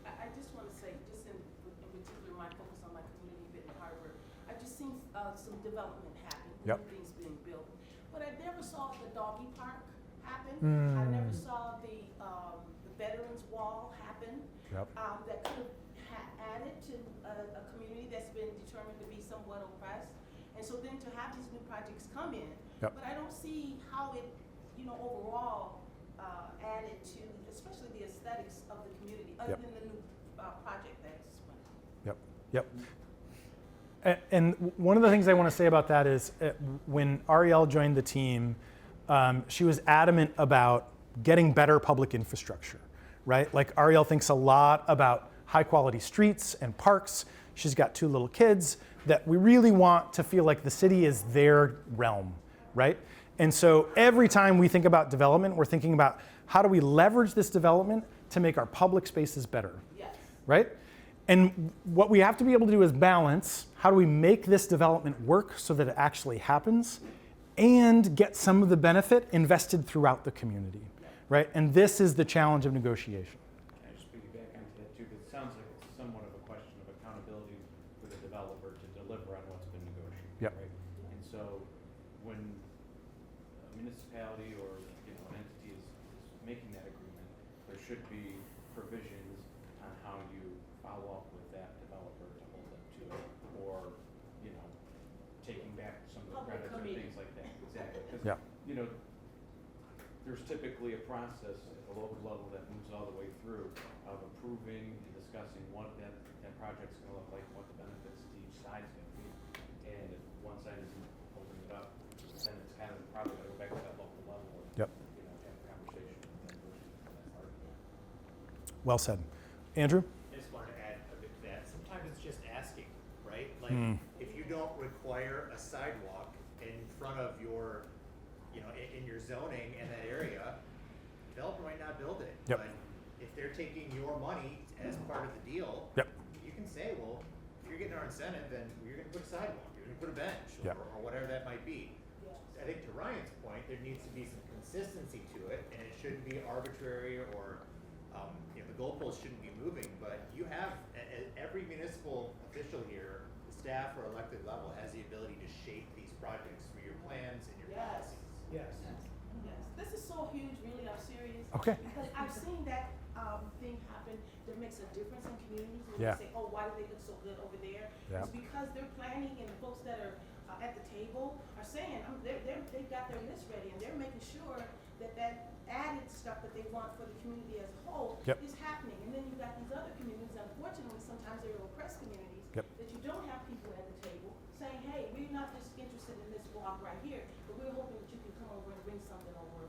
[SPEAKER 6] I just want to say, just in particular, my focus on my community, Benton Harbor, I've just seen some development happen,
[SPEAKER 1] Yep.
[SPEAKER 6] new things being built. But I never saw the doggy park happen. I never saw the Veterans Wall happen.
[SPEAKER 1] Yep.
[SPEAKER 6] That could have added to a community that's been determined to be somewhat oppressed. And so then to have these new projects come in,
[SPEAKER 1] Yep.
[SPEAKER 6] but I don't see how it, you know, overall added to, especially the aesthetics of the community, other
[SPEAKER 1] Yep.
[SPEAKER 6] than the new project that's went.
[SPEAKER 1] Yep, yep. And one of the things I want to say about that is when Ariel joined the team, she was adamant about getting better public infrastructure, right? Like Ariel thinks a lot about high quality streets and parks. She's got 2 little kids that we really want to feel like the city is their realm, right? And so every time we think about development, we're thinking about how do we leverage this development to make our public spaces better,
[SPEAKER 6] Yes.
[SPEAKER 1] right? And what we have to be able to do is balance, how do we make this development work so that it actually happens and get some of the benefit invested throughout the community, right? And this is the challenge of negotiation.
[SPEAKER 14] when a municipality or, you know, an entity is making that agreement, there should be provisions on how you follow up with that developer to hold them to it, or, you know, taking back some of the
[SPEAKER 6] Public
[SPEAKER 14] credits or
[SPEAKER 6] committee.
[SPEAKER 14] things like that. Exactly. 'Cause,
[SPEAKER 1] Yeah.
[SPEAKER 14] you know, there's typically a process at the local level that moves all the way through of approving and discussing what that project's gonna look like, what the benefits to each side's gonna be. And if one side isn't holding it up, then it's kind of probably gonna go back to that local level and,
[SPEAKER 1] Yep.
[SPEAKER 14] you know, have a conversation with them versus that part of it.
[SPEAKER 1] Well said. Andrew?
[SPEAKER 2] I just wanted to add a bit to that. Sometimes it's just asking, right? Like, if you don't require a sidewalk in front of your, you know, in your zoning in that area, developer might not build it.
[SPEAKER 1] Yep.
[SPEAKER 2] But if they're taking your money as part of the deal,
[SPEAKER 1] Yep.
[SPEAKER 2] you can say, well, if you're getting our incentive, then you're gonna put a sidewalk, you're gonna put a bench,
[SPEAKER 1] Yep.
[SPEAKER 2] or whatever that might be.
[SPEAKER 6] Yes.
[SPEAKER 2] I think to Ryan's point, there needs to be some consistency to it, and it shouldn't be arbitrary or, you know, the goalposts shouldn't be moving, but you have, every municipal official here, the staff or elected level has the ability to shape these projects through your plans and your
[SPEAKER 6] Yes.
[SPEAKER 2] policies.
[SPEAKER 7] Yes.
[SPEAKER 6] Yes, this is so huge, really, I'm serious.
[SPEAKER 1] Okay.
[SPEAKER 6] Because I've seen that thing happen that makes a difference in communities when
[SPEAKER 1] Yeah.
[SPEAKER 6] they say, oh, why do they look so good over there?
[SPEAKER 1] Yeah.
[SPEAKER 6] It's because they're planning and the folks that are at the table are saying, they've got their list ready and they're making sure that that added stuff that they want for the community as a whole
[SPEAKER 1] Yep.
[SPEAKER 6] is happening. And then you've got these other communities, unfortunately, sometimes they're oppressed communities,
[SPEAKER 1] Yep.
[SPEAKER 6] that you don't have people at the table saying, hey, we're not just interested in this block right here, but we're hoping that you can come over and bring something over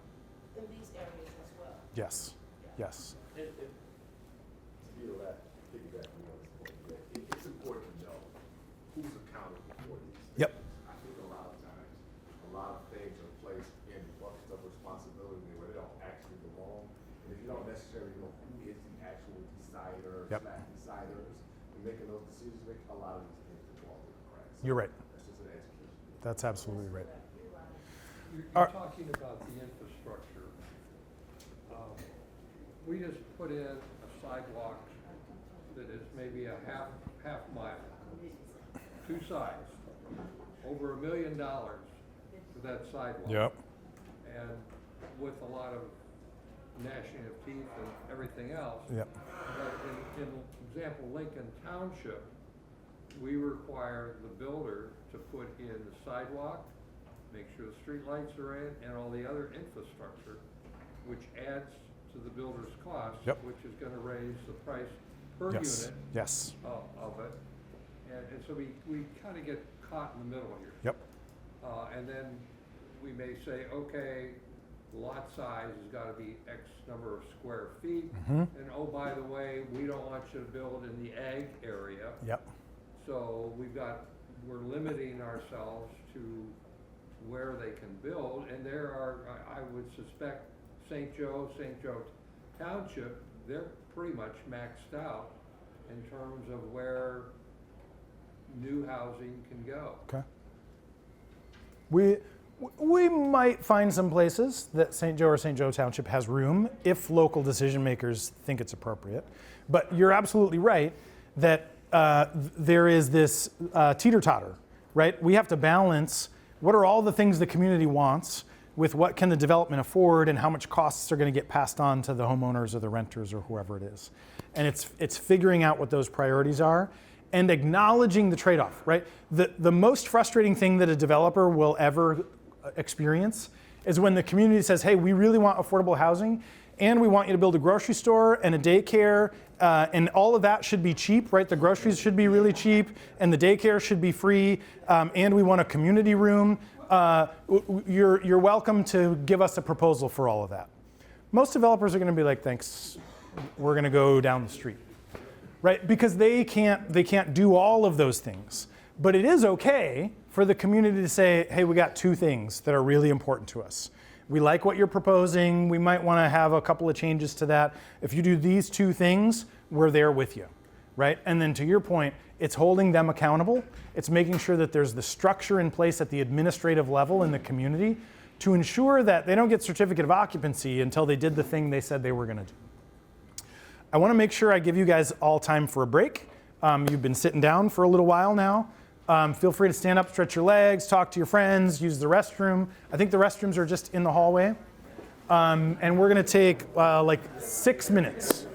[SPEAKER 6] in these areas as well.
[SPEAKER 1] Yes. Yes.
[SPEAKER 5] To be able to piggyback on what it's important to know who's accountable for these things.
[SPEAKER 1] Yep.
[SPEAKER 5] I think a lot of times, a lot of things are placed in buckets of responsibility where they don't actually belong. And if you don't necessarily know who is the actual decider,
[SPEAKER 1] Yep.
[SPEAKER 5] deciders, in making those decisions, make a lot of these things fall through the cracks.
[SPEAKER 1] You're right.
[SPEAKER 5] That's just an education.
[SPEAKER 1] That's absolutely right.
[SPEAKER 10] You're
[SPEAKER 1] Are-
[SPEAKER 10] talking about the infrastructure. We just put in a sidewalk that is maybe a half mile, two sides, over $1 million for that sidewalk.
[SPEAKER 1] Yep.
[SPEAKER 10] And with a lot of gnashing of teeth and everything else.
[SPEAKER 1] Yep.
[SPEAKER 10] But in example, Lincoln Township, we require the builder to put in the sidewalk, make sure the street lights are in, and all the other infrastructure, which adds to the builder's cost,
[SPEAKER 1] Yep.
[SPEAKER 10] which is gonna raise the price per
[SPEAKER 1] Yes.
[SPEAKER 10] unit
[SPEAKER 1] Yes.
[SPEAKER 10] of it. And so we kinda get caught in the middle here.
[SPEAKER 1] Yep.
[SPEAKER 10] And then we may say, okay, lot size has gotta be X number of square feet.
[SPEAKER 1] Mhm.
[SPEAKER 10] And oh, by the way, we don't want you to build in the ag area.
[SPEAKER 1] Yep.
[SPEAKER 10] So we're limiting ourselves to where they can build, and there are, I would suspect, St. Joe Township, they're pretty much maxed out in terms of where new housing can go.
[SPEAKER 1] Okay. We might find some places that St. Joe or St. Joe Township has room if local decision makers think it's appropriate. But you're absolutely right that there is this teeter-totter, right? We have to balance what are all the things the community wants with what can the development afford and how much costs are going to get passed on to the homeowners or the renters or whoever it is. And it's figuring out what those priorities are and acknowledging the trade-off, right? The most frustrating thing that a developer will ever experience is when the community says, hey, we really want affordable housing and we want you to build a grocery store and a daycare and all of that should be cheap, right? The groceries should be really cheap and the daycare should be free and we want a community room. You're welcome to give us a proposal for all of that. Most developers are going to be like, thanks, we're going to go down the street, right? Because they can't do all of those things. But it is okay for the community to say, hey, we got two things that are really important to us. We like what you're proposing. We might want to have a couple of changes to that. If you do these two things, we're there with you, right? And then to your point, it's holding them accountable. It's making sure that there's the structure in place at the administrative level in the community to ensure that they don't get certificate of occupancy until they did the thing they said they were going to do. I want to make sure I give you guys all time for a break. You've been sitting down for a little while now. Feel free to stand up, stretch your legs, talk to your friends, use the restroom. I think the restrooms are just in the hallway. And we're going to take like 6 minutes.